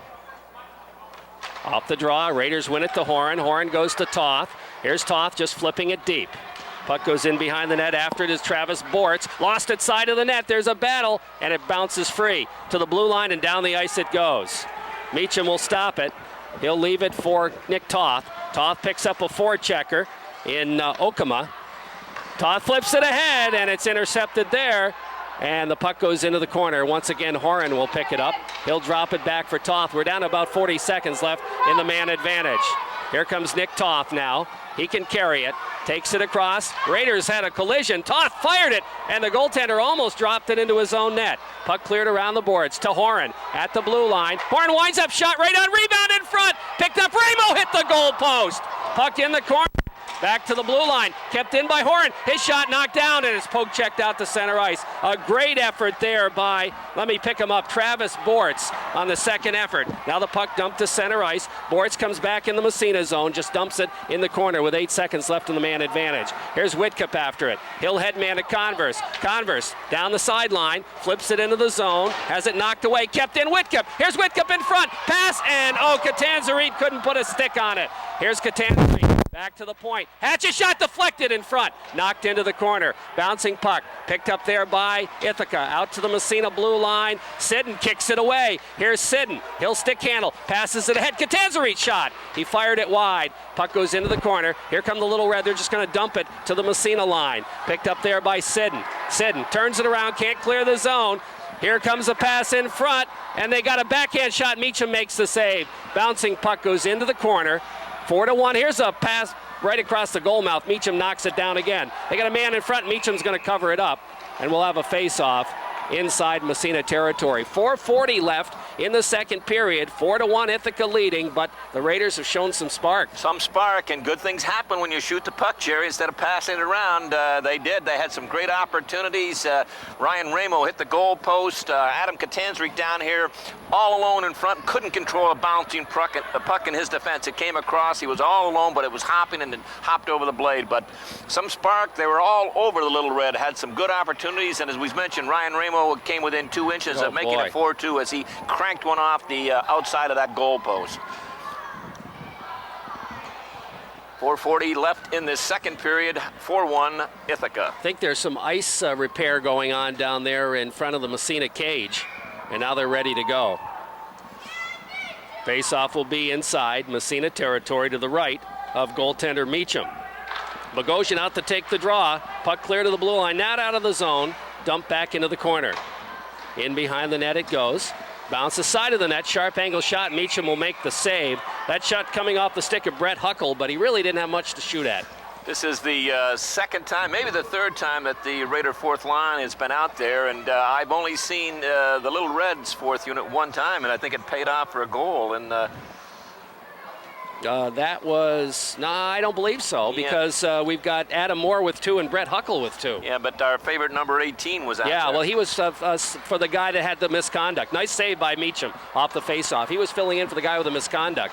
Off the draw, Raiders win it to Horan. Horan goes to Toth. Here's Toth just flipping it deep. Puck goes in behind the net. After it is Travis Bortz. Lost it side of the net. There's a battle, and it bounces free to the blue line, and down the ice it goes. Meacham will stop it. He'll leave it for Nick Toth. Toth picks up a forechecker in Okama. Toth flips it ahead, and it's intercepted there. And the puck goes into the corner. Once again, Horan will pick it up. He'll drop it back for Toth. We're down to about 40 seconds left in the man advantage. Here comes Nick Toth now. He can carry it. Takes it across. Raiders had a collision. Toth fired it, and the goaltender almost dropped it into his own net. Puck cleared around the boards to Horan at the blue line. Horan winds up, shot right on, rebound in front. Picked up, Ramo hit the goal post. Puck in the corner. Back to the blue line, kept in by Horan. His shot knocked down, and it's poke checked out to center ice. A great effort there by, let me pick him up, Travis Bortz on the second effort. Now the puck dumped to center ice. Bortz comes back in the Massena zone, just dumps it in the corner with 8 seconds left in the man advantage. Here's Whitcup after it. He'll head man to Converse. Converse down the sideline, flips it into the zone, has it knocked away, kept in Whitcup. Here's Whitcup in front, pass, and Catanzarite couldn't put a stick on it. Here's Catanzarite. Back to the point. Hatch's shot deflected in front. Knocked into the corner. Bouncing puck. Picked up there by Ithaca. Out to the Massena blue line. Sidden kicks it away. Here's Sidden. He'll stick handle. Passes it ahead. Catanzarite shot. He fired it wide. Puck goes into the corner. Here come the Little Red. They're just going to dump it to the Massena line. Picked up there by Sidden. Sidden turns it around. Can't clear the zone. Here comes a pass in front. And they got a backhand shot. Meacham makes the save. Bouncing puck goes into the corner. 4-1. Here's a pass right across the goal mouth. Meacham knocks it down again. They got a man in front. Meacham's going to cover it up, and we'll have a face-off inside Massena territory. 4:40 left in the second period. 4-1 Ithaca leading, but the Raiders have shown some spark. Some spark, and good things happen when you shoot the puck, Jerry, instead of passing it around. They did. They had some great opportunities. Ryan Ramo hit the goal post. Adam Catanzarite down here all alone in front. Couldn't control a bouncing puck in his defense. It came across. He was all alone, but it was hopping and it hopped over the blade. But some spark. They were all over the Little Red. Had some good opportunities, and as we mentioned, Ryan Ramo came within 2 inches of making it 4-2 as he cranked one off the outside of that goal post. 4:40 left in this second period. 4-1 Ithaca. I think there's some ice repair going on down there in front of the Massena cage, and now they're ready to go. Face-off will be inside Massena territory to the right of goaltender Meacham. Bogosian out to take the draw. Puck clear to the blue line, not out of the zone. Dumped back into the corner. In behind the net it goes. Bounces side of the net, sharp angle shot. Meacham will make the save. That shot coming off the stick of Brett Huckle, but he really didn't have much to shoot at. This is the second time, maybe the third time that the Raider fourth line has been out there, and I've only seen the Little Reds fourth unit one time, and I think it paid off for a goal. And that was, I don't believe so, because we've got Adam Moore with 2 and Brett Huckle with 2. Yeah, but our favorite number 18 was out there. Yeah, well, he was for the guy that had the misconduct. Nice save by Meacham off the faceoff. He was filling in for the guy with the misconduct.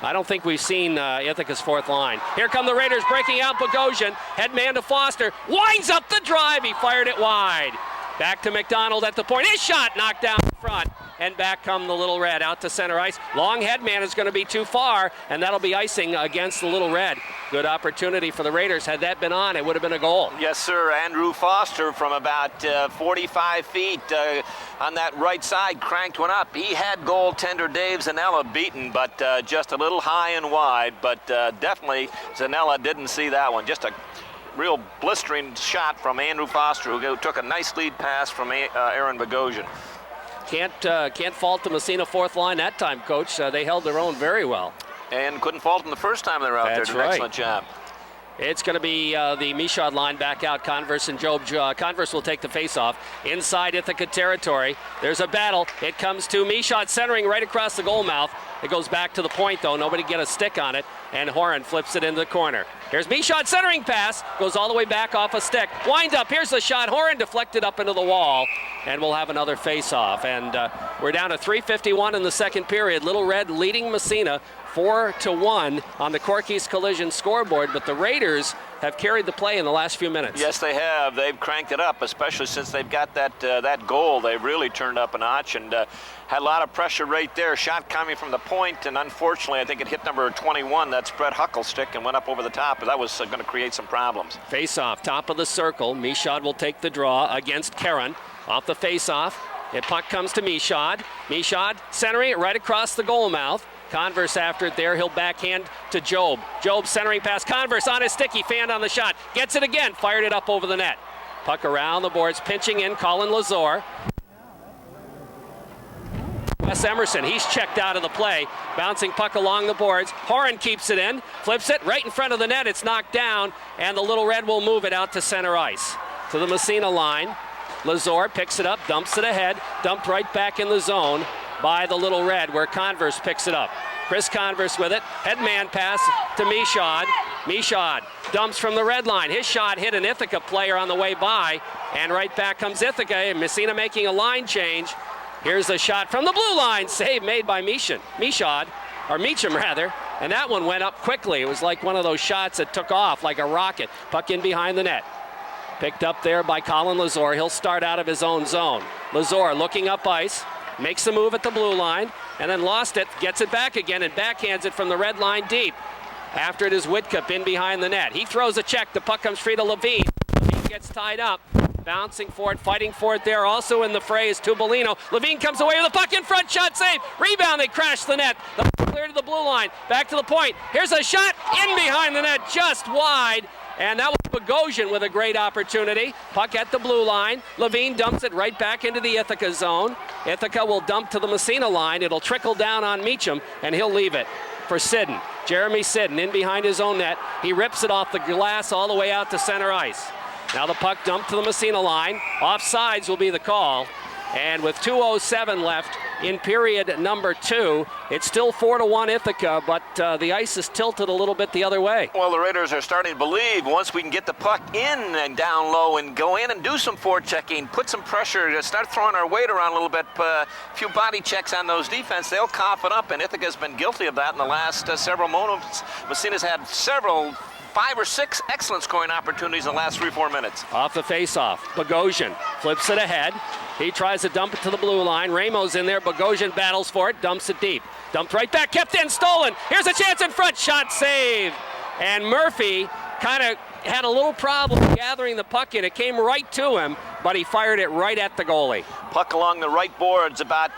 I don't think we've seen Ithaca's fourth line. Here come the Raiders breaking out Bogosian. Head man to Foster. Winds up the drive. He fired it wide. Back to McDonald at the point. His shot knocked down in front. And back come the Little Red out to center ice. Long head man is going to be too far, and that'll be icing against the Little Red. Good opportunity for the Raiders. Had that been on, it would have been a goal. Yes, sir. Andrew Foster from about 45 feet on that right side cranked one up. He had goaltender Dave Zanella beaten, but just a little high and wide. But definitely Zanella didn't see that one. Just a real blistering shot from Andrew Foster, who took a nice lead pass from Aaron Bogosian. Can't fault the Massena fourth line that time, Coach. They held their own very well. And couldn't fault them the first time they were out there. Did an excellent job. It's going to be the Michaud line back out. Converse and Job. Converse will take the face-off inside Ithaca territory. There's a battle. It comes to Michaud centering right across the goal mouth. It goes back to the point, though. Nobody get a stick on it. And Horan flips it into the corner. Here's Michaud centering pass. Goes all the way back off a stick. Wind up. Here's the shot. Horan deflected up into the wall. And we'll have another face-off. And we're down to 3:51 in the second period. Little Red leading Massena 4-1 on the Corky's Collision scoreboard, but the Raiders have carried the play in the last few minutes. Yes, they have. They've cranked it up, especially since they've got that goal. They've really turned up a notch and had a lot of pressure right there. Shot coming from the point, and unfortunately, I think it hit number 21. That's Brett Huckle's stick and went up over the top, but that was going to create some problems. Face-off, top of the circle. Michaud will take the draw against Karen. Off the face-off, puck comes to Michaud. Michaud centering it right across the goal mouth. Converse after it there. He'll backhand to Job. Job centering pass. Converse on his stick. He fanned on the shot. Gets it again. Fired it up over the net. Puck around the boards. Pinching in Colin Lazor. Wes Emerson. He's checked out of the play. Bouncing puck along the boards. Horan keeps it in. Flips it right in front of the net. It's knocked down. And the Little Red will move it out to center ice. To the Massena line. Lazor picks it up. Dumps it ahead. Dumped right back in the zone by the Little Red, where Converse picks it up. Chris Converse with it. Headman pass to Michaud. Michaud dumps from the red line. His shot hit an Ithaca player on the way by, and right back comes Ithaca, and Massena making a line change. Here's a shot from the blue line. Save made by Meacham, and that one went up quickly. It was like one of those shots that took off like a rocket. Puck in behind the net. Picked up there by Colin Lazor. He'll start out of his own zone. Lazor looking up ice. Makes the move at the blue line, and then lost it, gets it back again, and backhands it from the red line deep. After it is Whitcup in behind the net. He throws a check. The puck comes free to Levine. Levine gets tied up. Bouncing for it, fighting for it there. Also in the fray is Tubolino. Levine comes away with the puck in front. Shot save. Rebound. They crash the net. The puck clear to the blue line. Back to the point. Here's a shot in behind the net, just wide. And that was Bogosian with a great opportunity. Puck at the blue line. Levine dumps it right back into the Ithaca zone. Ithaca will dump to the Massena line. It'll trickle down on Meacham, and he'll leave it for Sidden. Jeremy Sidden in behind his own net. He rips it off the glass all the way out to center ice. Now the puck dumped to the Massena line. Offsides will be the call. And with 2:07 left in period number 2, it's still 4-1 Ithaca, but the ice is tilted a little bit the other way. Well, the Raiders are starting to believe once we can get the puck in and down low and go in and do some forechecking, put some pressure, start throwing our weight around a little bit, a few body checks on those defense, they'll cough it up, and Ithaca's been guilty of that in the last several moments. Massena's had 5 or 6 excellent scoring opportunities in the last 3-4 minutes. Off the face-off, Bogosian flips it ahead. He tries to dump it to the blue line. Ramos in there. Bogosian battles for it. Dumps it deep. Dumped right back. Kept in. Stolen. Here's a chance in front. Shot saved. And Murphy kind of had a little problem gathering the puck in. It came right to him, but he fired it right at the goalie. Puck along the right boards about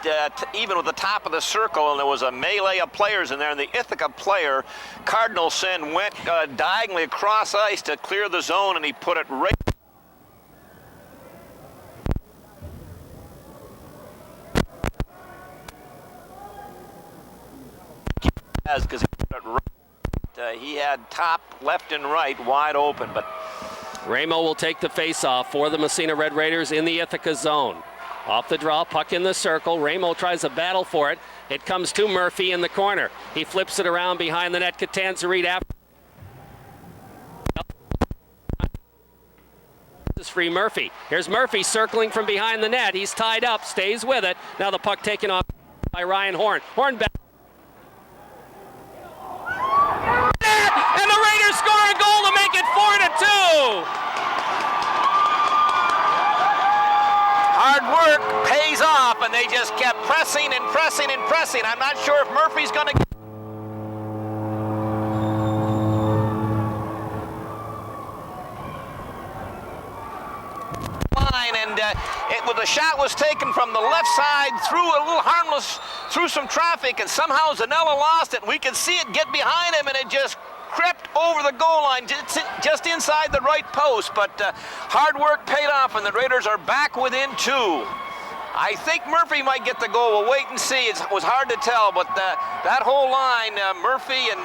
even with the top of the circle, and there was a melee of players in there, and the Ithaca player, Cardinalson, went diagonally across ice to clear the zone, and he put it right because he had top, left, and right wide open. But Ramo will take the face-off for the Massena Red Raiders in the Ithaca zone. Off the draw, puck in the circle. Ramo tries to battle for it. It comes to Murphy in the corner. He flips it around behind the net. Catanzarite after. This is free Murphy. Here's Murphy circling from behind the net. He's tied up, stays with it. Now the puck taken off by Ryan Horn. Horn back. And the Raiders score a goal to make it 4-2. hard work pays off, and they just kept pressing and pressing and pressing. I'm not sure if Murphy's going to the shot was taken from the left side through a little harmless, through some traffic, and somehow Zanella lost it. We could see it get behind him, and it just crept over the goal line, just inside the right post. But hard work paid off, and the Raiders are back within 2. I think Murphy might get the goal. We'll wait and see. It was hard to tell, but that whole line, Murphy and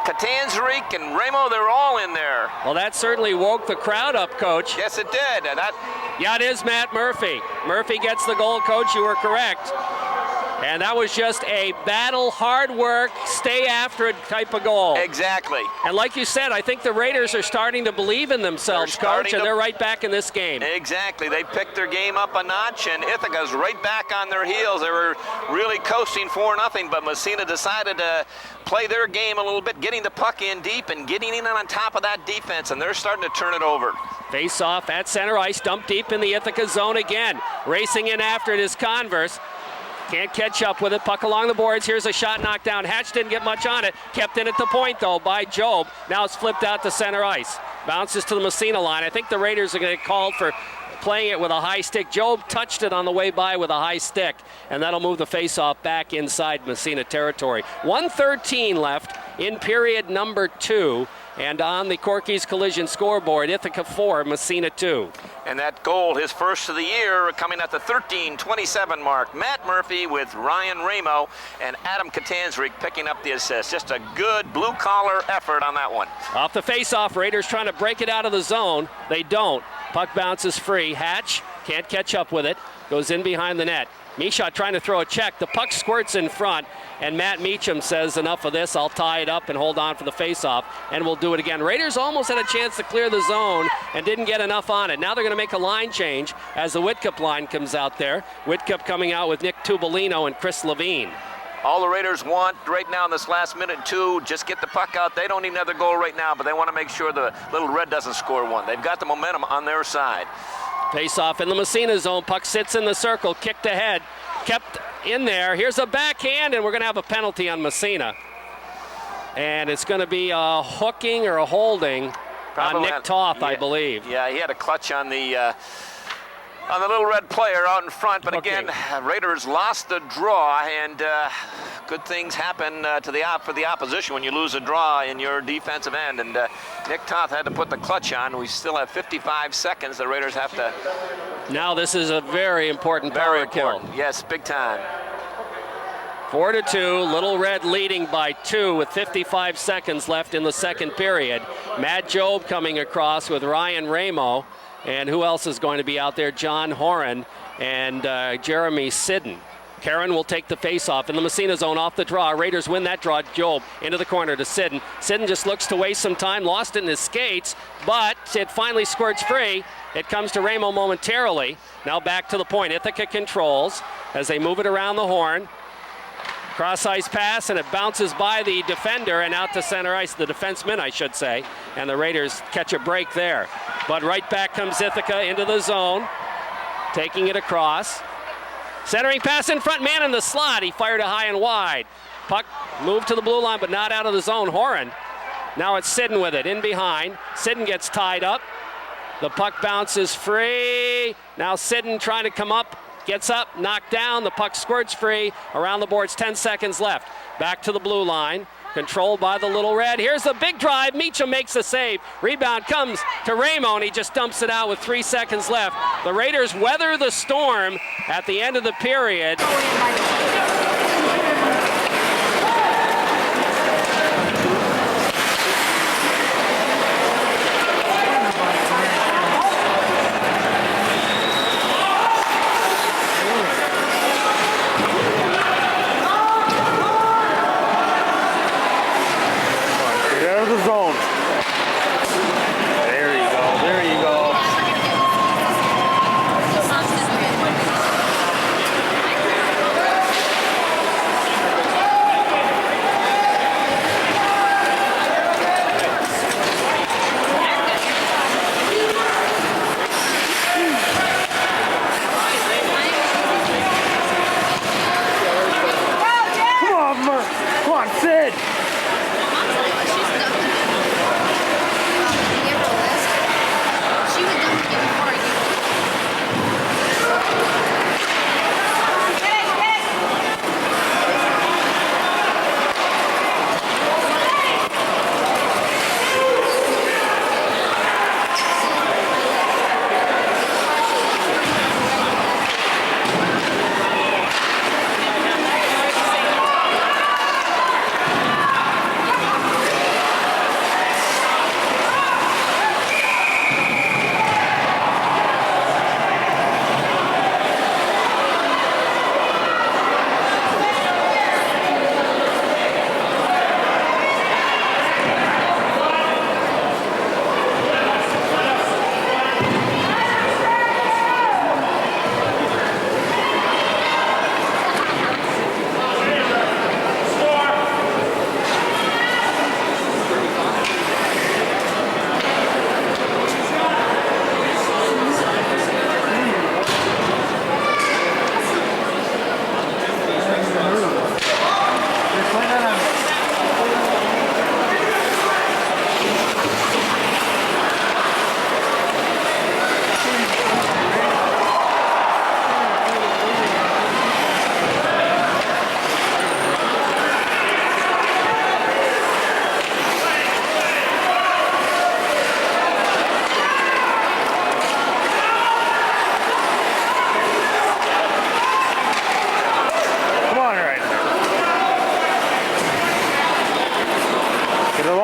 Catanzaric and Ramo, they're all in there. Well, that certainly woke the crowd up, Coach. Yes, it did. Yeah, it is Matt Murphy. Murphy gets the goal, Coach. You were correct. And that was just a battle, hard work, stay after it type of goal. Exactly. And like you said, I think the Raiders are starting to believe in themselves, Coach, and they're right back in this game. Exactly. They picked their game up a notch, and Ithaca's right back on their heels. They were really coasting 4-0, but Massena decided to play their game a little bit, getting the puck in deep and getting in on top of that defense, and they're starting to turn it over. Face off at center ice, dumped deep in the Ithaca zone again. Racing in after it is Converse. Can't catch up with it. Puck along the boards. Here's a shot knocked down. Hatch didn't get much on it. Kept in at the point, though, by Job. Now it's flipped out to center ice. Bounces to the Massena line. I think the Raiders are going to get called for playing it with a high stick. Job touched it on the way by with a high stick, and that'll move the faceoff back inside Massena territory. 1:13 left in period number 2. And on the Corky's Collision scoreboard, Ithaca 4, Massena 2. And that goal, his first of the year, coming at the 13:27 mark. Matt Murphy with Ryan Ramo and Adam Catanzaric picking up the assist. Just a good blue-collar effort on that one. Off the face-off, Raiders trying to break it out of the zone. They don't. Puck bounces free. Hatch can't catch up with it. Goes in behind the net. Michaud trying to throw a check. The puck squirts in front, and Matt Meacham says, enough of this. I'll tie it up and hold on for the faceoff, and we'll do it again. Raiders almost had a chance to clear the zone and didn't get enough on it. Now they're going to make a line change as the Whitcup line comes out there. Whitcup coming out with Nick Tubolino and Chris Levine. All the Raiders want right now in this last minute, 2, just get the puck out. They don't need another goal right now, but they want to make sure the Little Red doesn't score one. They've got the momentum on their side. Face off in the Massena zone. Puck sits in the circle, kicked ahead, kept in there. Here's a backhand, and we're going to have a penalty on Massena. And it's going to be a hooking or a holding on Nick Toth, yeah, I believe. Yeah, he had a clutch on the Little Red player out in front, but again, Raiders lost the draw, and good things happen for the opposition when you lose a draw in your defensive end, and Nick Toth had to put the clutch on. We still have 55 seconds. The Raiders have to... Now this is a very important power kill. Yes, big time. 4-2, Little Red leading by 2 with 55 seconds left in the second period. Matt Job coming across with Ryan Ramo. And who else is going to be out there? John Horan and Jeremy Sidden. Karen will take the face-off in the Massena zone off the draw. Raiders win that draw. Job into the corner to Sidden. Sidden just looks to waste some time, lost it in his skates, but it finally squirts free. It comes to Ramo momentarily. Now back to the point. Ithaca controls as they move it around the horn. Cross-ice pass, and it bounces by the defender and out to center ice, the defenseman, I should say, and the Raiders catch a break there. But right back comes Ithaca into the zone, taking it across. Centering pass in front, man in the slot. He fired it high and wide. Puck moved to the blue line, but not out of the zone. Horan. Now it's Sidden with it, in behind. Sidden gets tied up. The puck bounces free. Now Sidden trying to come up. Gets up, knocked down, the puck squirts free. Around the boards, 10 seconds left. Back to the blue line, controlled by the Little Red. Here's the big drive, Meacham makes the save. Rebound comes to Ramo, and he just dumps it out with 3 seconds left. The Raiders weather the storm at the end of the period.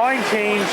line change.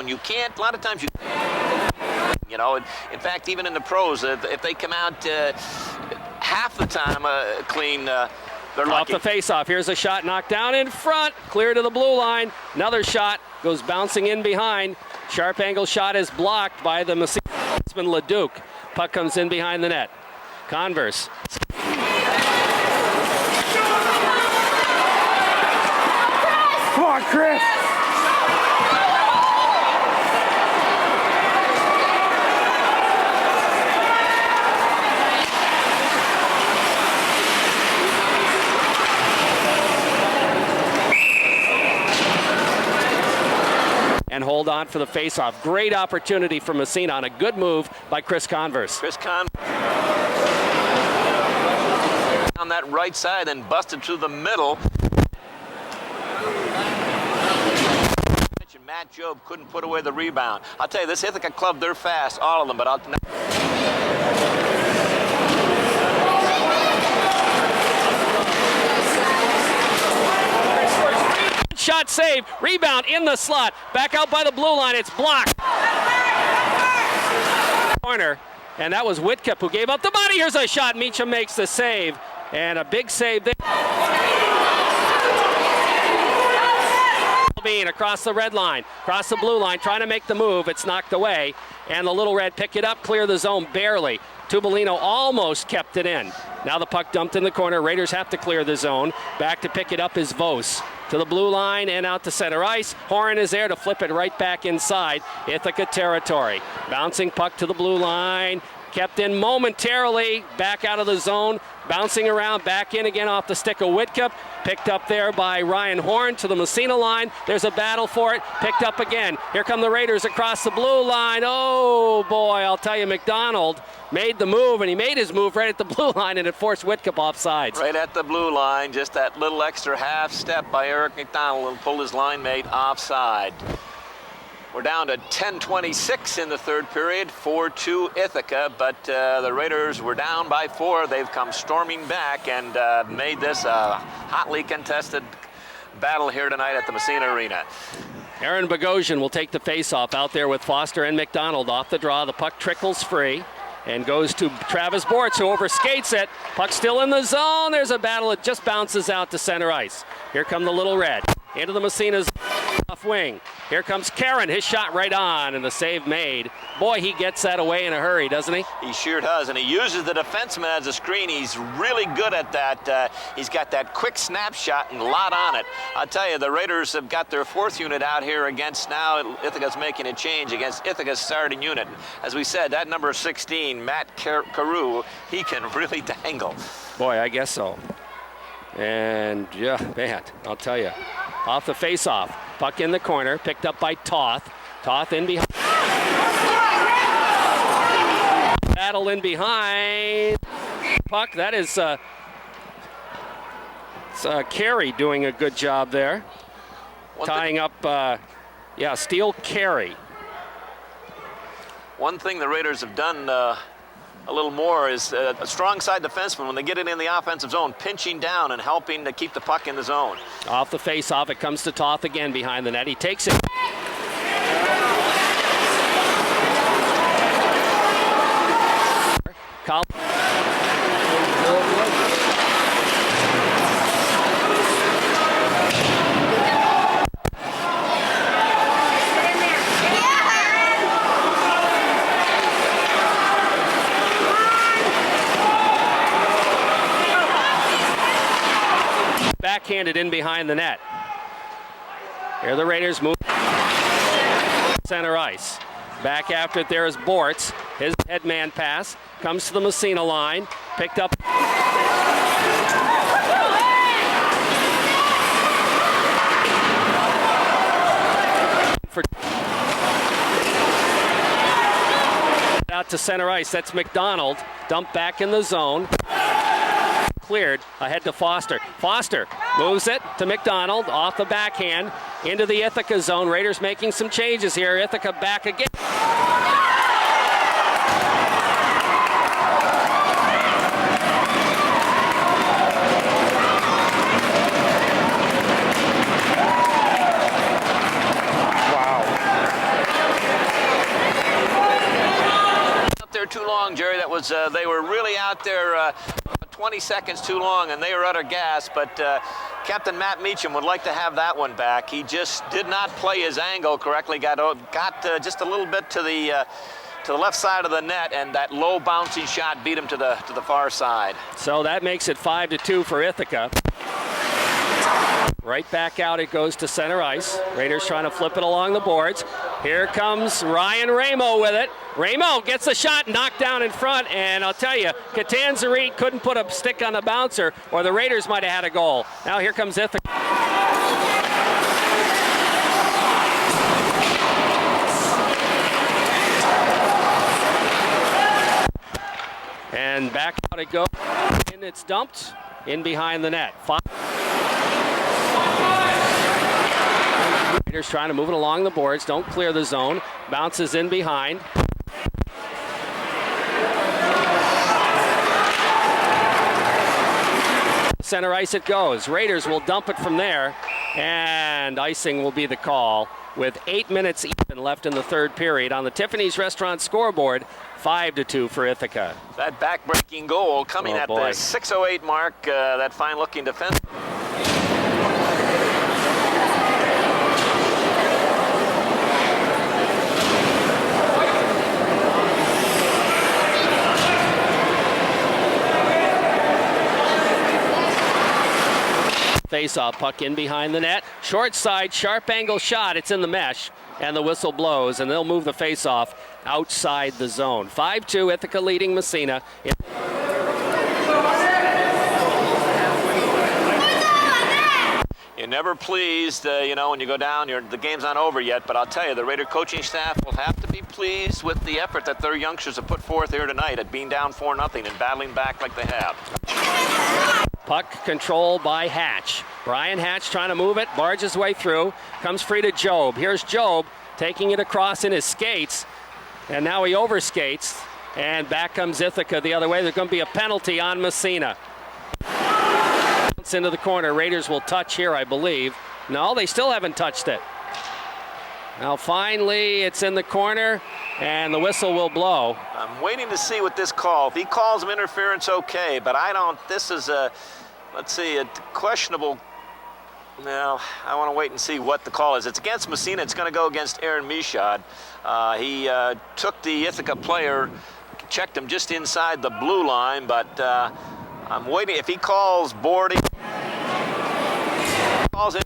You can't, a lot of times you know, in fact, even in the pros, if they come out half the time clean, they're lucky. Off the face-off, here's a shot knocked down in front, clear to the blue line. Another shot goes bouncing in behind. Sharp angle shot is blocked by the Massena Leduc. Puck comes in behind the net. Converse. Come on, Chris. And hold on for the face-off. Great opportunity for Massena on a good move by Chris Converse. Chris Converse on that right side and busted through the middle. Matt Job couldn't put away the rebound. I'll tell you, this Ithaca club, they're fast, all of them, but Shot save, rebound in the slot, back out by the blue line, it's blocked. Corner, and that was Whitcup who gave up the body. Here's a shot, Meacham makes the save, and a big save there. Across the red line, across the blue line, trying to make the move. It's knocked away, and the Little Red pick it up, clear the zone barely. Tubolino almost kept it in. Now the puck dumped in the corner. Raiders have to clear the zone. Back to pick it up is Vos. To the blue line and out to center ice. Horan is there to flip it right back inside Ithaca territory. Bouncing puck to the blue line. kept in momentarily, back out of the zone, bouncing around, back in again off the stick of Whitcup. Picked up there by Ryan Horn to the Massena line. There's a battle for it. Picked up again. Here come the Raiders across the blue line. Oh, boy, I'll tell you, McDonald made the move, and he made his move right at the blue line, and it forced Whitcup offsides. Right at the blue line, just that little extra half step by Eric McDonald and pulled his line mate offside. We're down to 10:26 in the third period, 4-2 Ithaca, but the Raiders were down by 4. They've come storming back and made this a hotly contested battle here tonight at the Massena Arena. Aaron Bogosian will take the face-off out there with Foster and McDonald. Off the draw, the puck trickles free and goes to Travis Bortz, who overskates it. Puck still in the zone. There's a battle. It just bounces out to center ice. Here come the Little Red. Into the Massena's off wing. Here comes Karen. His shot right on, and the save made. Boy, he gets that away in a hurry, doesn't he? He sure does, and he uses the defenseman as a screen. He's really good at that. He's got that quick snapshot and a lot on it. I'll tell you, the Raiders have got their 4th unit out here against now. Ithaca's making a change against Ithaca's starting unit. As we said, that number 16, Matt Carew, he can really dangle. Boy, I guess so. And, yeah, man, I'll tell you. Off the face-off. Puck in the corner, picked up by Toth. Toth in behind. Battle in behind. Puck, that is Carey doing a good job there. Tying up, Steele Carey. One thing the Raiders have done a little more is a strong side defenseman, when they get it in the offensive zone, pinching down and helping to keep the puck in the zone. Off the face-off, it comes to Toth again behind the net. He takes it. Backhanded in behind the net. Here the Raiders move center ice. Back after it, there is Bortz. His headman pass comes to the Massena line. Picked up. Out to center ice. That's McDonald. Dumped back in the zone. Cleared ahead to Foster. Foster moves it to McDonald off the backhand into the Ithaca zone. Raiders making some changes here. Ithaca back again. Out there too long, Jerry. That was they were really out there 20 seconds too long, and they were out of gas, but Captain Matt Meacham would like to have that one back. He just did not play his angle correctly, got just a little bit to the left side of the net, and that low bouncing shot beat him to the far side. So that makes it 5-2 for Ithaca. Right back out it goes to center ice. Raiders trying to flip it along the boards. Here comes Ryan Ramo with it. Ramo gets the shot knocked down in front, and I'll tell you, Catanzarite couldn't put a stick on the bouncer, or the Raiders might have had a goal. Now here comes Ithaca. And back out it goes, and it's dumped in behind the net. Raiders trying to move it along the boards, don't clear the zone, bounces in behind. Center ice it goes. Raiders will dump it from there, and icing will be the call with 8 minutes even left in the third period. On the Tiffany's Restaurant scoreboard, 5-2 for Ithaca. That back-breaking goal coming at the 6:08 mark, that fine-looking defense. Face-off, puck in behind the net. Short side, sharp angle shot. It's in the mesh. and the whistle blows, and they'll move the face-off outside the zone. 5-2, Ithaca leading Massena. You're never pleased, when you go down, the game's not over yet, but I'll tell you, the Raider coaching staff will have to be pleased with the effort that their youngsters have put forth here tonight at being down 4-0 and battling back like they have. Puck control by Hatch. Brian Hatch trying to move it, barges his way through, comes free to Job. Here's Job taking it across in his skates, and now he overskates, and back comes Ithaca the other way. There's going to be a penalty on Massena. Into the corner. Raiders will touch here, I believe. No, they still haven't touched it. Now finally it's in the corner, and the whistle will blow. I'm waiting to see what this call. If he calls him interference, okay, but I don't. This is a questionable. Well, I want to wait and see what the call is. It's against Massena. It's going to go against Aaron Michaud. He took the Ithaca player, checked him just inside the blue line, but I'm waiting. If he calls boarding, calls it.